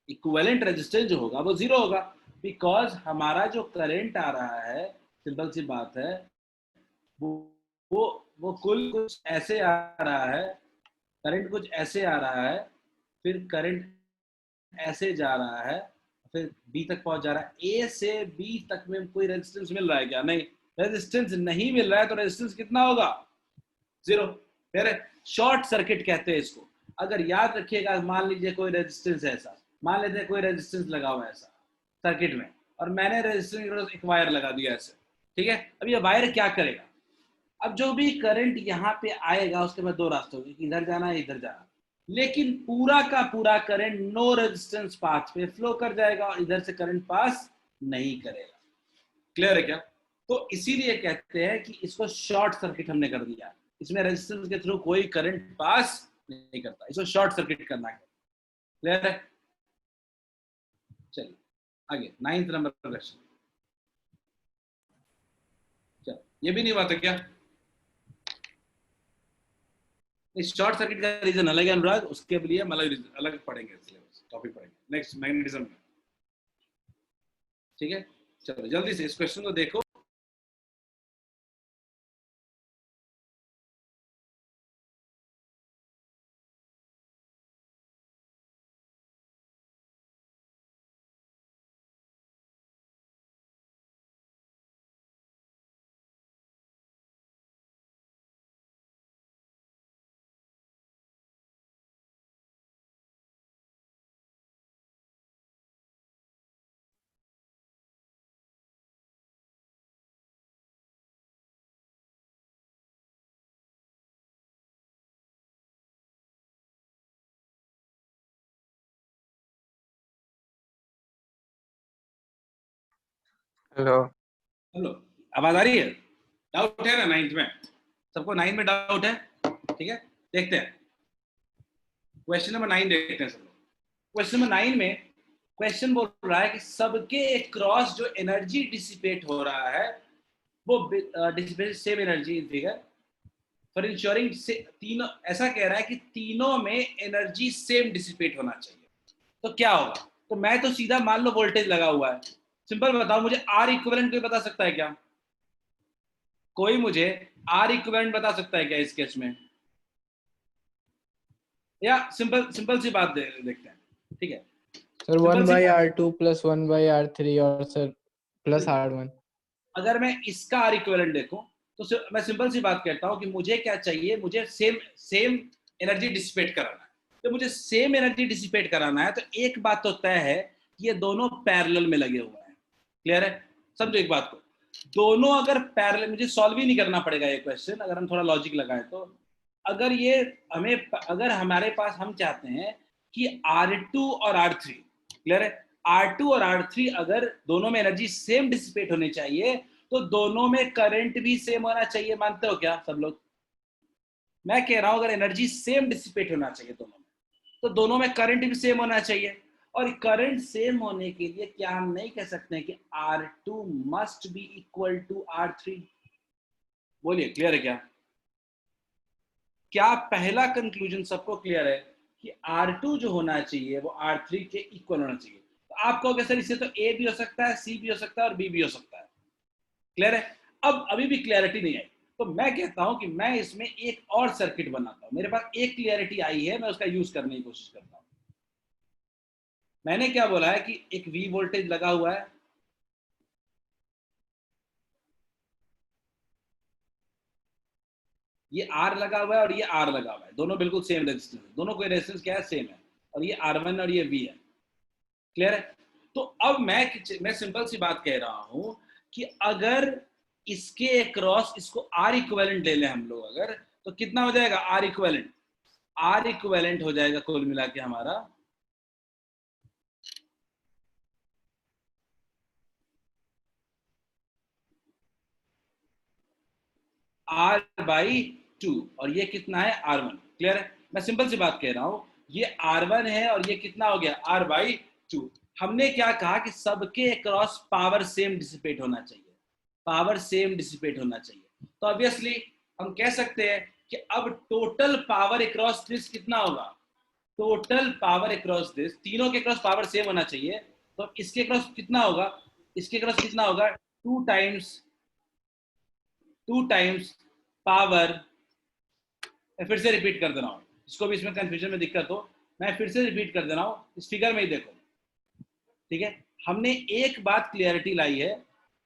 इक्विवेलेंट रेजिस्टेंस जो होगा वो जीरो होगा, बिकॉज हमारा जो करंट आ रहा है, सिंपल सी बात है, वो वो वो कुल कुछ ऐसे आ रहा है, करंट कुछ ऐसे आ रहा है, फिर करंट ऐसे जा रहा है, फिर बी तक पहुंच जा रहा है। ए से बी तक में कोई रेजिस्टेंस मिल रहा है क्या? नहीं, रेजिस्टेंस नहीं मिल रहा है, तो रेजिस्टेंस कितना होगा? जीरो। फिर शॉर्ट सर्किट कहते हैं इसको। अगर याद रखिएगा, मान लीजिए कोई रेजिस्टेंस है ऐसा, मान लेते हैं कोई रेजिस्टेंस लगा हुआ है ऐसा सर्किट में, और मैंने रेजिस्टेंस एक वायर लगा दिया ऐसे। ठीक है, अब ये वायर क्या करेगा? अब जो भी करंट यहाँ पे आएगा उसके बाद 2 रास्ते होंगे, इधर जाना है इधर जाना, लेकिन पूरा का पूरा करंट नो रेजिस्टेंस पाथ पे फ्लो कर जाएगा और इधर से करंट पास नहीं करेगा। क्लियर है क्या? तो इसीलिए कहते हैं कि इसको शॉर्ट सर्किट हमने कर दिया, इसमें रेजिस्टेंस के थ्रू कोई करंट पास नहीं करता, इसको शॉर्ट सर्किट करना है। क्लियर है? चलिए आगे 9th नंबर क्वेश्चन। चलो, ये भी नहीं हुआ था क्या? इस शॉर्ट सर्किट का रीजन अलग है अनुराग, उसके लिए हम अलग पढ़ेंगे, टॉपिक पढ़ेंगे नेक्स्ट मैग्नेटिज्म में। ठीक है, चलो जल्दी से इस क्वेश्चन को देखो। हेलो। हेलो, आवाज आ रही है? डाउट है ना 9th में? सबको 9 में डाउट है? ठीक है, देखते हैं क्वेश्चन नंबर 9 देखते हैं सब लोग। क्वेश्चन नंबर 9 में क्वेश्चन बोल रहा है कि सबके क्रॉस जो एनर्जी डिसिपेट हो रहा है वो dissipate same energy in figure for ensuring से तीनों, ऐसा कह रहा है कि तीनों में एनर्जी सेम डिसिपेट होना चाहिए। तो क्या होगा? तो मैं तो सीधा मान लो वोल्टेज लगा हुआ है, सिंपल बताओ मुझे आर इक्विवेलेंट कोई बता सकता है क्या? कोई मुझे आर इक्विवेलेंट बता सकता है क्या इस केस में? या सिंपल सिंपल सी बात देखते हैं, ठीक है। सर Simple 1 सी by बात, R2 plus 1 by R3 और सर प्लस R1। अगर मैं इसका आर इक्विवेलेंट देखूं तो मैं सिंपल सी बात कहता हूं कि मुझे क्या चाहिए, मुझे सेम सेम एनर्जी डिसिपेट कराना है। तो मुझे सेम एनर्जी डिसिपेट कराना है तो एक बात तो तय है कि ये दोनों पैरेलल में लगे हुए हैं। क्लियर है? समझो एक बात को, दोनों अगर पैरेलल, मुझे सॉल्व ही नहीं करना पड़ेगा ये क्वेश्चन, अगर हम थोड़ा लॉजिक लगाएं तो अगर ये हमें, अगर हमारे पास हम चाहते हैं कि R2 और R3, क्लियर है, R2 और R3 अगर दोनों में एनर्जी सेम डिसिपेट होनी चाहिए तो दोनों में करंट भी सेम होना चाहिए। मानते हो क्या सब लोग? मैं कह रहा हूं अगर एनर्जी सेम डिसिपेट होना चाहिए दोनों में, तो दोनों में करंट भी सेम होना चाहिए। और करंट सेम होने के लिए क्या हम नहीं कह सकते हैं कि R2 must be equal to R3? बोलिए, क्लियर है क्या? क्या पहला कंक्लूजन सबको क्लियर है कि R2 जो होना चाहिए वो R3 के इक्वल होना चाहिए? तो आप कहोगे सर इससे तो A भी हो सकता है, C भी हो सकता है और B भी हो सकता है। क्लियर है? अब अभी भी क्लियरिटी नहीं आई, तो मैं कहता हूं कि मैं इसमें एक और सर्किट बनाता हूं। मेरे पास एक क्लियरिटी आई है, मैं उसका यूज करने की कोशिश करता हूं। मैंने क्या बोला है कि एक V वोल्टेज लगा हुआ है, ये R लगा हुआ है और ये R लगा हुआ है, दोनों बिल्कुल सेम रेजिस्टेंस है, दोनों कोई रेजिस्टेंस क्या है, सेम है, और ये R1 और ये V है। क्लियर है? तो अब मैं सिंपल सी बात कह रहा हूं कि अगर इसके अक्रॉस इसको R इक्विवेलेंट ले लें हम लोग अगर, तो कितना हो जाएगा R इक्विवेलेंट? R इक्विवेलेंट हो जाएगा कुल मिला के हमारा R/2, और ये कितना है R1। क्लियर है? मैं सिंपल सी बात कह रहा हूं, ये R1 है और ये कितना हो गया R/2। हमने क्या कहा कि सबके अक्रॉस पावर सेम डिसिपेट होना चाहिए, पावर सेम डिसिपेट होना चाहिए। तो ऑब्वियसली हम कह सकते हैं कि अब टोटल पावर अक्रॉस दिस कितना होगा, टोटल पावर अक्रॉस दिस, तीनों के अक्रॉस पावर सेम होना चाहिए, तो इसके अक्रॉस कितना होगा, इसके अक्रॉस कितना होगा, 2 टाइम्स पावर, मैं फिर से रिपीट कर दे रहा हूं, जिसको भी इसमें कंफ्यूजन में दिक्कत हो मैं फिर से रिपीट कर दे रहा हूं, इस फिगर में ही देखो। ठीक है, हमने एक बात क्लियरिटी लाई है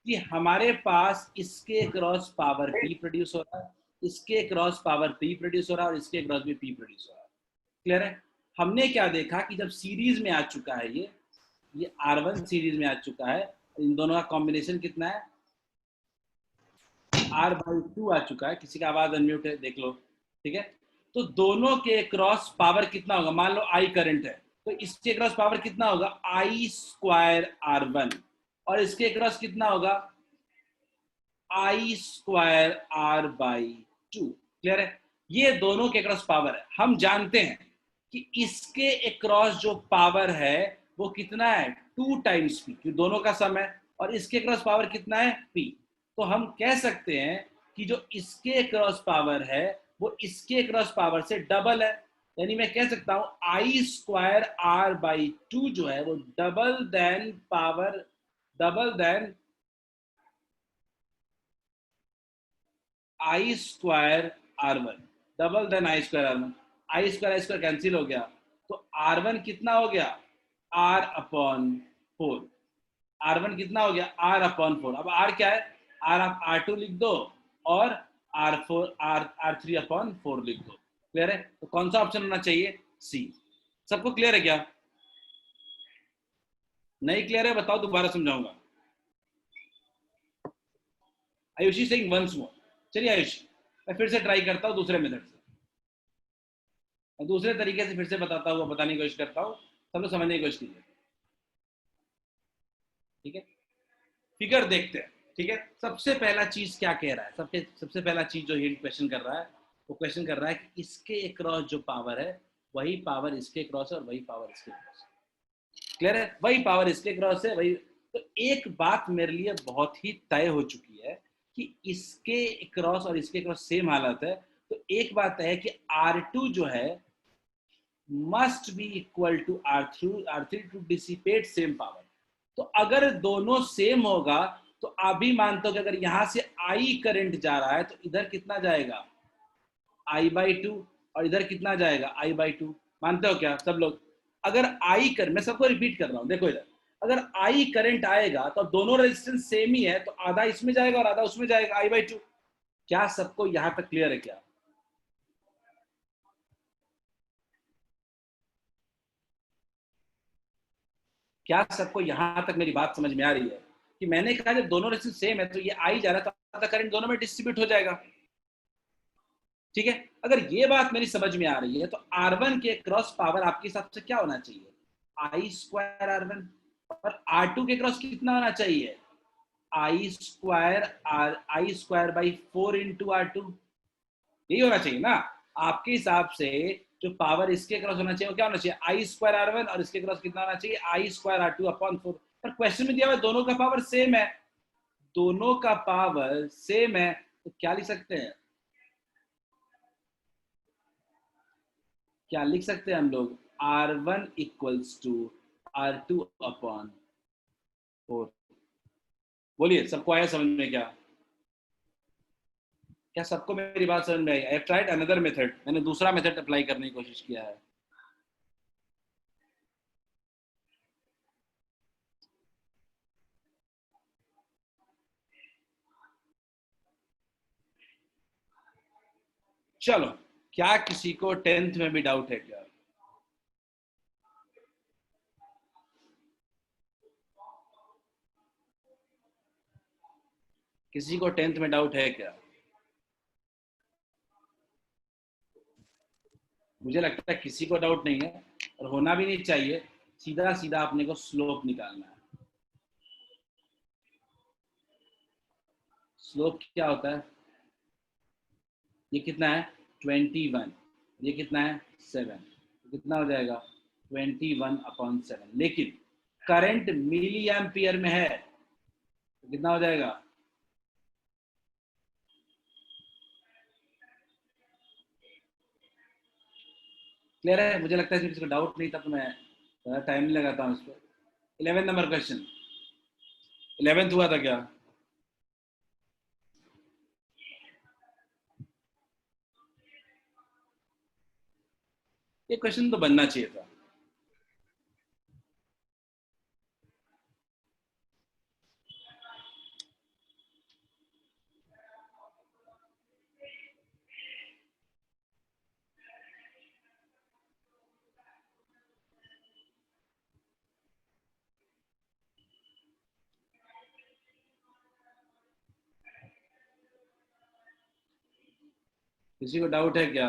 कि हमारे पास इसके क्रॉस पावर P प्रोड्यूस हो रहा है, इसके क्रॉस पावर P प्रोड्यूस हो रहा है और इसके क्रॉस भी P प्रोड्यूस हो रहा है। क्लियर है? हमने क्या देखा कि जब सीरीज में आ चुका है ये R1 सीरीज में आ चुका है, इन दोनों का कॉम्बिनेशन कितना है, R/2 आ चुका है। किसी का आवाज अनम्यूट है, देख लो। ठीक है, तो दोनों के क्रॉस पावर कितना होगा, मान लो I करंट है तो इसके क्रॉस पावर कितना होगा, I² R1, और इसके क्रॉस कितना होगा, I² R/2। क्लियर है? ये दोनों के क्रॉस पावर है। हम जानते हैं कि इसके अक्रॉस जो पावर है वो कितना है, 2 टाइम्स P, दोनों का सम है, और इसके क्रॉस पावर कितना है, P। तो हम कह सकते हैं कि जो इसके क्रॉस पावर है वो इसके क्रॉस पावर से डबल है, यानी मैं कह सकता हूं I² R/2 जो है वो double than I² R1, double than I² R1। I² cancel हो गया, तो R1 कितना हो गया, R/4। R1 कितना हो गया, R/4। अब R क्या है, R आप R2 लिख दो और R3/4 लिख दो। क्लियर है? तो कौन सा ऑप्शन होना चाहिए, C। सबको क्लियर है क्या? नहीं क्लियर है बताओ, दोबारा समझाऊंगा। Ayushi Singh once more. चलिए आयुषी, मैं फिर से ट्राई करता हूँ दूसरे मेथड से, मैं दूसरे तरीके से फिर से बताता हूँ, बताने की कोशिश करता हूँ, सब लोग समझने की कोशिश कीजिए। ठीक है, फिगर देखते हैं। ठीक है, सबसे पहला चीज क्या कह रहा है, सबसे पहला चीज जो ये क्वेश्चन कर रहा है, वो क्वेश्चन कर रहा है कि इसके अक्रॉस जो पावर है वही पावर इसके क्रॉस है और वही पावर इसके क्रॉस है। क्लियर है? वही पावर इसके क्रॉस है, वही। तो एक बात मेरे लिए बहुत ही तय हो चुकी है कि इसके क्रॉस और इसके क्रॉस सेम हालत है, तो एक बात है कि R2 जो है must be equal to R3 to dissipate same power. तो अगर दोनों सेम होगा तो आप भी मानते हो कि अगर यहां से I करंट जा रहा है तो इधर कितना जाएगा, I/2, और इधर कितना जाएगा, I/2। मानते हो क्या सब लोग? अगर आई कर, मैं सबको रिपीट कर रहा हूं, देखो इधर, अगर आई करंट आएगा तो दोनों रेजिस्टेंस सेम ही है, तो आधा इसमें जाएगा और आधा उसमें जाएगा, आई बाई 2। क्या सबको यहां तक क्लियर है क्या? क्या सबको यहां तक मेरी बात समझ में आ रही है कि मैंने कहा जब दोनों रेजिस्टेंस सेम है तो ये आई जा रहा है तो आधा करंट दोनों में डिस्ट्रीब्यूट हो जाएगा, ठीक है? अगर ये बात मेरी समझ में आ रही है तो R1 के क्रॉस पावर आपके हिसाब से क्या होना चाहिए? आई स्क्वायर R1। और R2 के क्रॉस कितना होना चाहिए? आई स्क्वायर बाई 4 इंटू R2। यही होना चाहिए ना आपके हिसाब से? जो पावर इसके क्रॉस होना चाहिए वो क्या होना चाहिए? आई स्क्वायर R1, और इसके क्रॉस कितना होना चाहिए? आई स्क्वायर R2 अपॉन 4। पर क्वेश्चन में दिया हुआ दोनों का पावर सेम है, दोनों का पावर सेम है, तो क्या लिख सकते हैं? क्या लिख सकते हैं हम लोग? R1 equals to R2 upon 4। बोलिए सबको आया समझ में? क्या क्या सबको मेरी बात समझ में आई? आई ट्राइड अनदर मेथड, मैंने दूसरा मेथड अप्लाई करने की कोशिश किया है। चलो, क्या किसी को 10th में भी डाउट है क्या? किसी को 10th में डाउट है क्या? मुझे लगता है किसी को डाउट नहीं है, और होना भी नहीं चाहिए। सीधा सीधा अपने को स्लोप निकालना है। स्लोप क्या होता है? ये कितना है? 21। ये कितना है? 7। कितना हो जाएगा? 21 अपॉन 7। लेकिन करंट मिली एम्पियर में है तो कितना हो जाएगा? क्लियर है? मुझे लगता है किसी को डाउट नहीं था तो मैं ज़्यादा टाइम नहीं लगाता हूँ इस पर। 11 नंबर क्वेश्चन। 11th हुआ था क्या? ये क्वेश्चन तो बनना चाहिए था। किसी को डाउट है क्या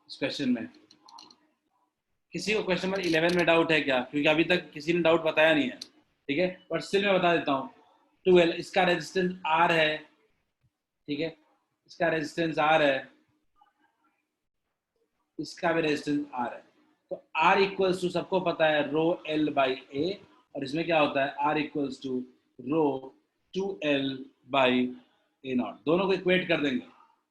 इस क्वेश्चन में? किसी को क्वेश्चन नंबर 11 में डाउट है क्या? क्योंकि अभी तक किसी ने डाउट बताया नहीं है, ठीक है? बट स्टिल मैं बता देता हूँ। 12, इसका रेजिस्टेंस R है, ठीक है? इसका रेजिस्टेंस R है, इसका भी रेजिस्टेंस R है। तो R इक्वल्स टू सबको पता है रो L बाई A, और इसमें क्या होता है? R equals to rho 2L by A nought. दोनों को इक्वेट कर देंगे।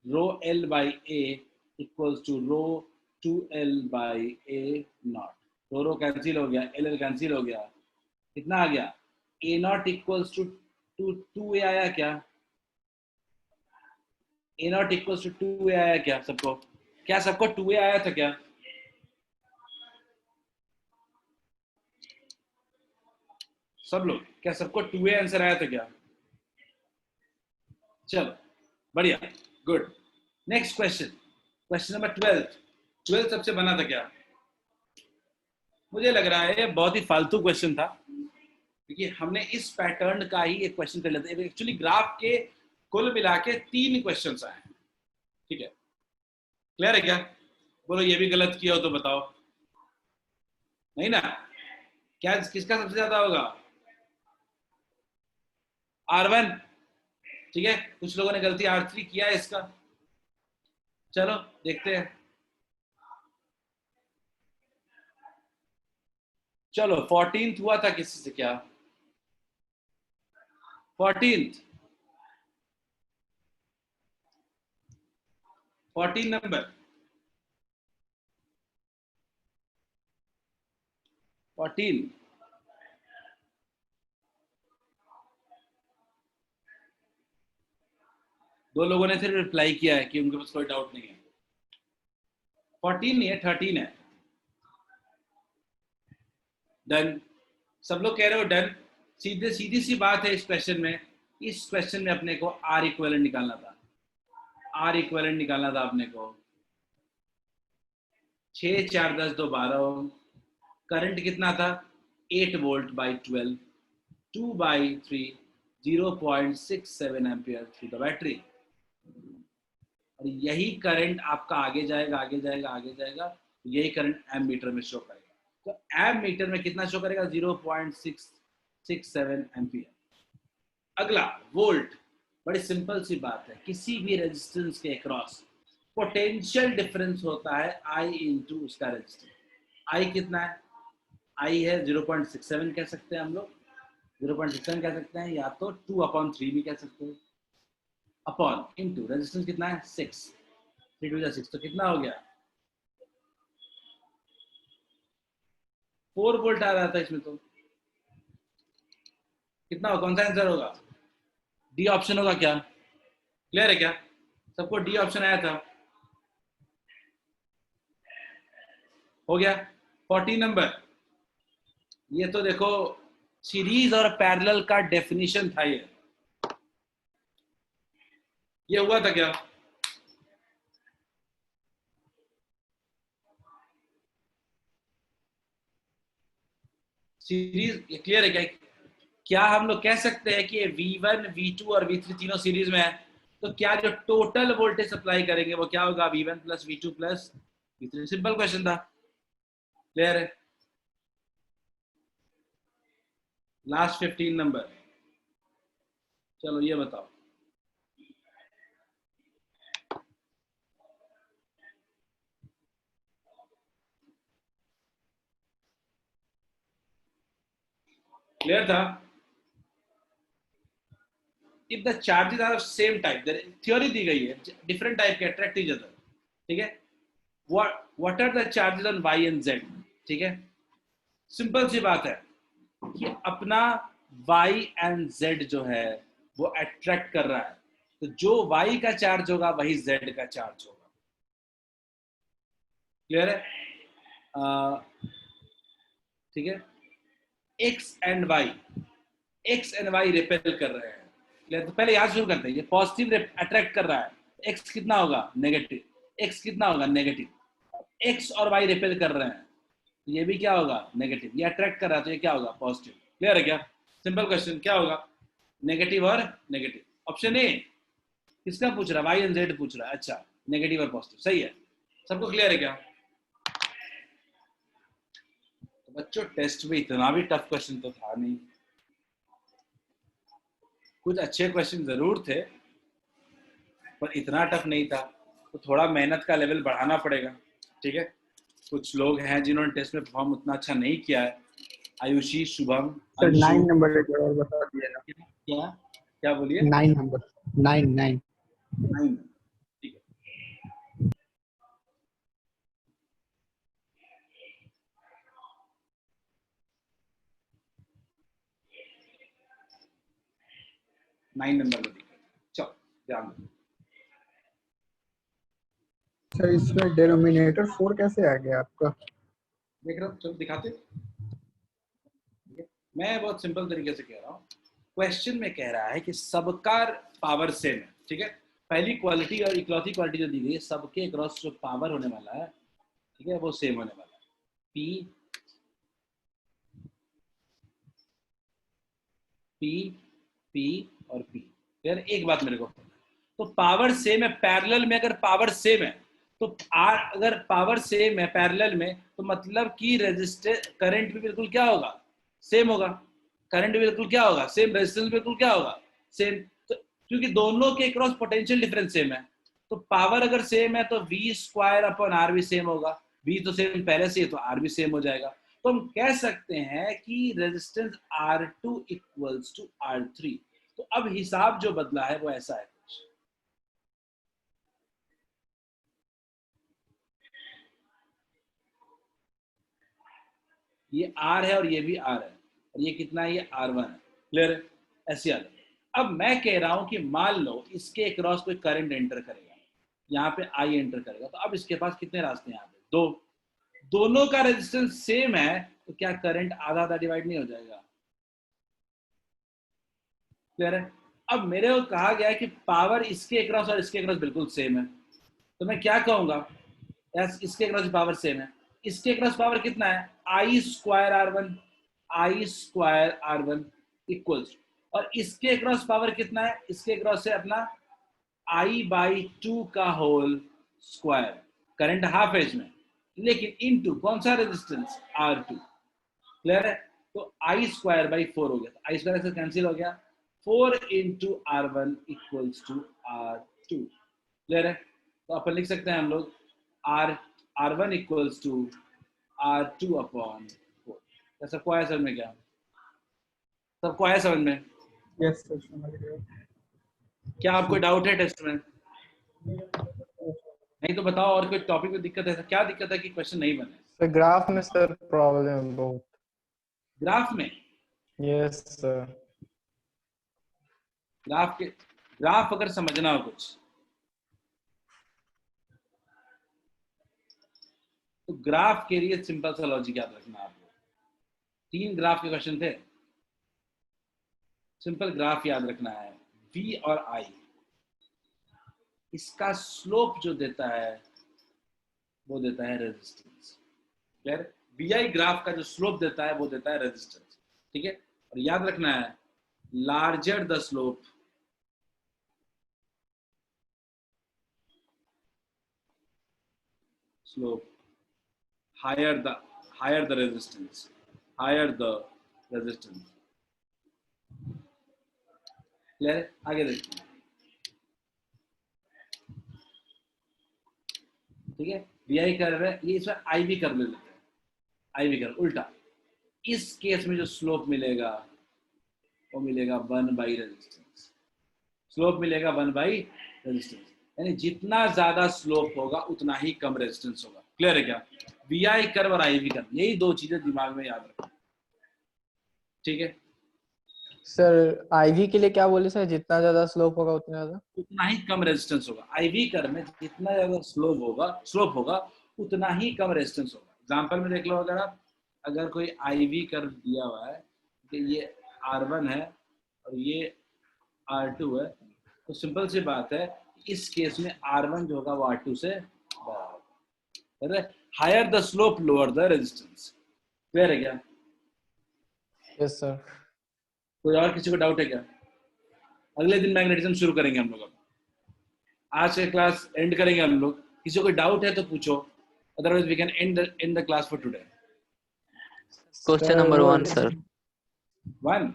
Rho L by A equals to rho 2L by A nought. Rho cancel हो गया, LL कैंसिल हो गया, कितना आ गया? A not equals to 2A आया क्या? A not equals to 2A आया क्या सबको? क्या सबको 2A आया था क्या? सब लोग, क्या सबको 2A आंसर आया था क्या? चलो बढ़िया, good. Next question, question number 12 सबसे बना था क्या? मुझे लग रहा है बहुत ही फालतू क्वेश्चन था, क्योंकि हमने इस पैटर्न का ही एक क्वेश्चन कर लिया था। एक्चुअली ग्राफ के कुल मिला के 3 क्वेश्चन आए हैं, ठीक है? क्लियर है क्या? बोलो ये भी गलत किया हो तो बताओ। नहीं ना? क्या किसका सबसे ज्यादा होगा? R1, ठीक है? कुछ लोगों ने गलती R3 किया है इसका। चलो देखते हैं। चलो 14th हुआ था किसी से क्या? 14 नंबर 14। दो लोगों ने सिर्फ रिप्लाई किया है कि उनके पास कोई डाउट नहीं है। 14 नहीं है, 13 है। डन, सब लोग कह रहे हो डन। सीधी सी बात है इस क्वेश्चन में, इस क्वेश्चन में अपने को आर इक्विवेलेंट निकालना था, आर इक्विवेलेंट निकालना था अपने को। 6 4 10 2 12 ओम। करंट कितना था? 8 volt by 12, 2 by 3, 0.67 ampere through the battery. और यही करंट आपका आगे जाएगा आगे जाएगा आगे जाएगा, यही करंट एम मीटर में शो करेगा। तो एम मीटर में कितना शो करेगा? 0.667 एम्पियर। अगला वोल्ट, बड़ी सिंपल सी बात है, किसी भी रेजिस्टेंस के अक्रॉस पोटेंशियल डिफरेंस होता है आई इंटू उसका रेजिस्टेंस। आई कितना है? आई है 0.67 कह सकते हैं हम लोग, 0.67 कह सकते हैं, या तो 2/3 भी कह सकते हैं, अपॉन इंटू रेजिस्टेंस कितना है? 6, 3 2 6, तो कितना हो गया? 4 वोल्ट आ रहा था इसमें, तो कितना होगा? कौन सा आंसर होगा? डी ऑप्शन होगा क्या? क्लियर है क्या? सबको डी ऑप्शन आया था? हो गया। 14 नंबर, ये तो देखो सीरीज और पैरेलल का डेफिनेशन था। ये हुआ था क्या? सीरीज, ये क्लियर है क्या? क्या हम लोग कह सकते हैं कि V1, V2 और V3 तीनों सीरीज में है, तो क्या जो टोटल वोल्टेज सप्लाई करेंगे वो क्या होगा? V1 plus V2 plus V3। Simple question था। क्लियर है? लास्ट 15 नंबर, चलो ये बताओ। क्लियर था? If the charges are of same type, theory दी गई है, डिफरेंट टाइप के अट्रैक्ट ईच अदर, ठीक है? What are the charges on Y and Z? ठीक है, सिंपल सी बात है कि अपना वाई एंड जेड जो है वो अट्रैक्ट कर रहा है, तो जो वाई का चार्ज होगा वही जेड का चार्ज होगा। क्लियर है? ठीक है, एक्स एंड वाई रिपेल कर रहे हैं। तो पहले यहां शुरू करते हैं, ये पॉजिटिव अट्रैक्ट कर रहा है, एक्स कितना होगा? नेगेटिव। एक्स कितना होगा? नेगेटिव। एक्स और वाई रिपेल कर रहे हैं, तो ये भी क्या होगा? नेगेटिव। ये अट्रैक्ट कर रहा है तो ये क्या होगा? पॉजिटिव। क्लियर है क्या? सिंपल क्वेश्चन, क्या होगा? नेगेटिव और नेगेटिव। ऑप्शन ए किसका पूछ रहा है? वाई एंड जेड पूछ रहा है। अच्छा, नेगेटिव और पॉजिटिव, सही है। सबको क्लियर है क्या? तो बच्चों टेस्ट में इतना भी टफ क्वेश्चन तो था नहीं, कुछ अच्छे क्वेश्चन जरूर थे पर इतना टफ नहीं था, तो थोड़ा मेहनत का लेवल बढ़ाना पड़ेगा। ठीक है, कुछ लोग हैं जिन्होंने टेस्ट में परफॉर्म उतना अच्छा नहीं किया है। आयुषी, शुभम, सर 9 नंबर एक और बता दीजिएगा। क्या क्या बोलिए? 9 नंबर, 9। ठीक है, नाइन नंबर को देखिए। चलो ध्यान दो। सर इसमें डिनोमिनेटर 4 कैसे आ गया आपका? देख रहे हो? चलो दिखाते। मैं बहुत सिंपल तरीके से कह रहा हूँ। क्वेश्चन में कह रहा है कि सबका पावर सेम है। ठीक है, पहली क्वालिटी और इकलौती क्वालिटी जो दी गई है, सबके अक्रॉस जो पावर होने वाला है, ठीक है, वो सेम होने वाला है। पी पी पी और पी। यार एक बात मेरे को, तो पावर सेम है पैरेलल में, अगर पावर सेम है तो आर, अगर पावर सेम है पैरेलल में, तो मतलब कि रेजिस्टेंस करंट भी बिल्कुल क्या होगा? सेम होगा। करंट भी बिल्कुल क्या होगा? सेम। रेजिस्टेंस बिल्कुल क्या होगा? सेम। तो क्योंकि दोनों के क्रॉस पोटेंशियल डिफरेंस सेम है, तो पावर अगर सेम है तो वी स्क्वायर अपॉन आर भी सेम होगा। वी तो सेम पहले से, तो आर भी सेम हो जाएगा। तो हम कह सकते हैं कि resistance R2 equals to R3। तो अब हिसाब जो बदला है वो ऐसा है, ये R है और ये भी R है, और ये कितना है? ये R1 है। क्लियर है? ऐसे आ जाए। अब मैं कह रहा हूं कि मान लो इसके क्रॉस कोई करंट एंटर करेगा, यहाँ पे I एंटर करेगा, तो अब इसके पास कितने रास्ते हैं? यहाँ पे दो। दोनों का रेजिस्टेंस सेम है, तो क्या करंट आधा आधा डिवाइड नहीं हो जाएगा? क्लियर है? अब मेरे को कहा गया है कि पावर इसके अक्रॉस और इसके अक्रॉस बिल्कुल सेम है, तो मैं क्या कहूंगा, यस इसके अक्रॉस पावर सेम है। इसके अक्रॉस पावर कितना है? आई स्क्वायर आर वन इक्वल्स, और इसके अक्रॉस पावर कितना है? इसके अक्रॉस से अपना आई बाई 2 का होल स्क्वायर। करंट हाफ है इसमें, लेकिन इनटू कौन सा रेजिस्टेंस? R2। क्लियर है? तो आई स्क्वायर बाई 4 हो गया, तो आई स्क्वायर से कैंसिल हो गया, 4 into R1 equals to R2। Clear है? तो अपन लिख सकते हैं हम लोग R1 equals to R2 upon 4। सबको आया समझ में? क्या सबको आया समझ में? यस सर, समझ गया। क्या आपको डाउट है टेस्ट में? नहीं तो बताओ, और कोई टॉपिक में दिक्कत है? क्या दिक्कत है कि क्वेश्चन नहीं बने? सर ग्राफ में सर प्रॉब्लम बहुत। ग्राफ में? Yes sir. ग्राफ अगर समझना हो कुछ तो ग्राफ के लिए सिंपल सा लॉजिक याद रखना आपको। 3 ग्राफ के क्वेश्चन थे, सिंपल ग्राफ याद रखना है। V और I, इसका स्लोप जो देता है वो देता है रेजिस्टेंस। क्लियर? VI ग्राफ का जो स्लोप देता है वो देता है रेजिस्टेंस। ठीक है? और याद रखना है, larger the slope higher the resistance, higher the resistance। Clear है? आगे देखते हैं। ठीक है? VI कर रहे हैं, ये इसमें I भी कर लेते हैं, I भी कर उल्टा। इस केस में जो स्लोप मिलेगा वो मिलेगा 1 बाई रेजिस्टेंस। स्लोप मिलेगा 1 बाई रेजिस्टेंस, यानी जितना ज्यादा स्लोप होगा उतना ही कम रेजिस्टेंस होगा। क्लियर है क्या? VI कर्व और IV कर्व, यही 2 चीजें दिमाग में याद रखो। ठीक है? सर IV के लिए क्या बोले सर? जितना ज्यादा स्लोप होगा उतना ही कम रेजिस्टेंस होगा। IV कर्व में जितना ज्यादा स्लोप होगा उतना ही कम रेजिस्टेंस होगा। एग्जांपल में देख लो, अगर कोई IV कर्व दिया हुआ है कि ये R1 है और ये R2 है, तो सिंपल सी बात है, इस केस में R1 जो होगा वो R2 से बराबर है। Higher the slope lower the resistance. Clear है क्या? Yes sir. कोई और किसी को डाउट है क्या? अगले दिन मैग्नेटिज्म शुरू करेंगे हम लोग। अब आज के क्लास एंड करेंगे हम लोग। किसी को कोई डाउट है तो पूछो, otherwise we can end the class for today. Question number 1 sir. 1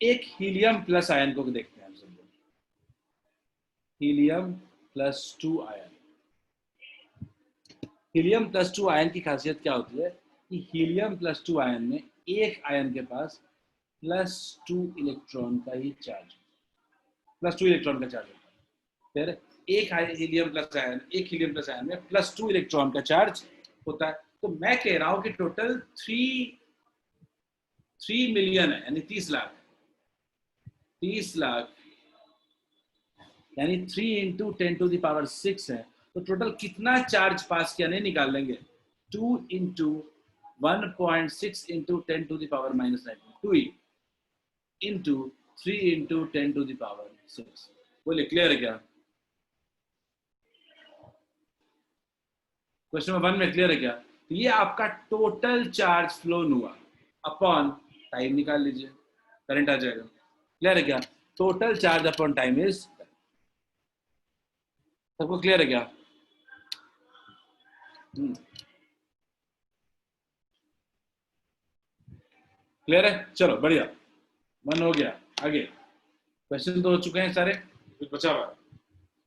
एक हीलियम प्लस आयन को देखते हैं हम सब लोग। Helium plus 2 ion. Helium plus 2 ion की खासियत क्या होती है कि हीलियम प्लस 2 आयन में एक आयन के पास +2 इलेक्ट्रॉन का ही चार्ज, +2 इलेक्ट्रॉन का चार्ज होता है। फिर एक हीलियम प्लस आयन में +2 इलेक्ट्रॉन का चार्ज होता है। तो मैं कह रहा हूं कि टोटल 3 मिलियन है, यानी 30 लाख। 30 लाख यानी 3 इंटू 10⁶ है। तो टोटल कितना चार्ज पास किया नहीं निकाल लेंगे, 2 इंटू 1.6 इंटू 10⁻⁻⁹ 2 इंटू 3 इंटू 10⁻⁶। बोले क्लियर है क्या? क्वेश्चन नंबर 1 में क्लियर है क्या? तो ये आपका टोटल चार्ज फ्लो हुआ अपॉन टाइम निकाल लीजिए, करंट आ जाएगा। क्लियर है क्या? Total charge upon time is, सबको क्लियर है क्या? क्लियर है? चलो बढ़िया, 1 हो गया। आगे क्वेश्चन तो हो चुके हैं सारे, कुछ बचा हुआ?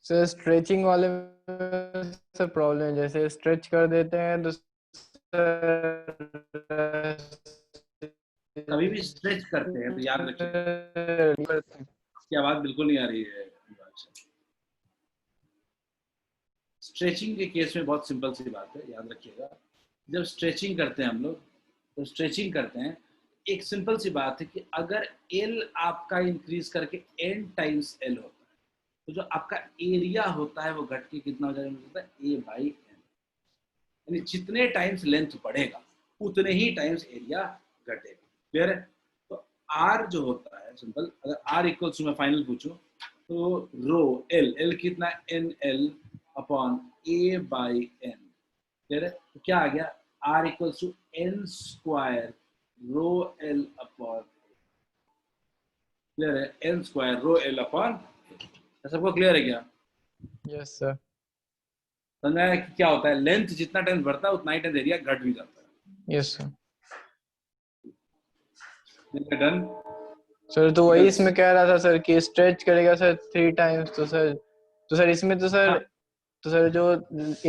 सर स्ट्रेचिंग वाले में सर प्रॉब्लम है, जैसे स्ट्रेच कर देते हैं तो कभी भी स्ट्रेच करते हैं तो याद रखिए, इसकी आवाज बिल्कुल नहीं आ रही है। स्ट्रेचिंग के केस में बहुत सिंपल सी बात है, याद रखिएगा। जब स्ट्रेचिंग करते हैं हम लोग, तो स्ट्रेचिंग करते हैं, एक सिंपल सी बात है कि अगर एल आपका इंक्रीज करके एन टाइम्स एल होता है, तो जो आपका एरिया होता है वो घट के कितना हो जाएगा, ए बाई एन। यानी जितने टाइम्स लेंथ बढ़ेगा उतने ही टाइम्स एरिया घटेगा। क्लियर है? तो आर जो होता है सिंपल, अगर आर इक्वल्स टू, मैं फाइनल पूछूं तो रो एल, एल कितना, N L upon A by N. Clear है? तो क्या आ गया, R equals to N square rho L upon, clear है, N square rho L upon. सबको क्लियर है क्या? Yes sir. समझ में आया कि क्या होता है, लेंथ जितना टाइम बढ़ता है उतना ही टाइम एरिया घट भी जाता है। Yes sir. डन। सर तो वही इसमें कह रहा था सर कि स्ट्रेच करेगा सर 3 टाइम्स, तो सर इसमें तो सर, हाँ। तो सर जो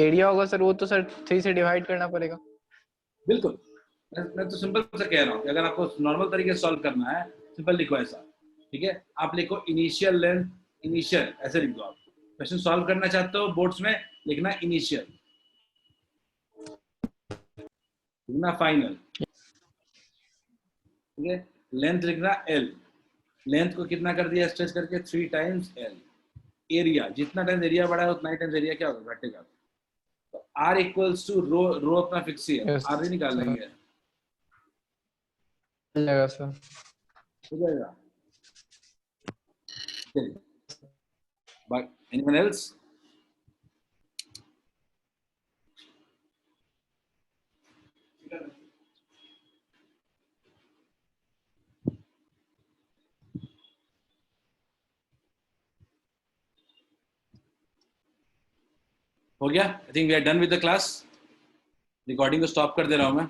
एरिया होगा सर वो तो सर 3 से डिवाइड करना पड़ेगा। बिल्कुल, मैं तो सिंपल से कह रहा हूँ कि अगर आपको नॉर्मल तरीके से सॉल्व करना है, सिंपल लिखो ऐसा, ठीक है, आप लिखो इनिशियल लेंथ, इनिशियल ऐसे लिख दो। आप क्वेश्चन सॉल्व करना चाहते हो बोर्ड्स में, लिखना इनिशियल, लिखना फाइनल, ठीक है, लेंथ लिखना एल, लेंथ को कितना कर दिया स्ट्रेच करके 3 टाइम्स एल, एरिया जितना टाइम एरिया बढ़ा है उतना ही टाइम एरिया क्या होगा, घटेगा। तो आर इक्वल्स टू रो, रो अपना फिक्स ही है, यस आर ही निकाल लेंगे, चलेगा सर। हो जाएगा। चलिए, but anyone else? हो गया? I think we are done with the class. Recording को स्टॉप कर दे रहा हूं मैं।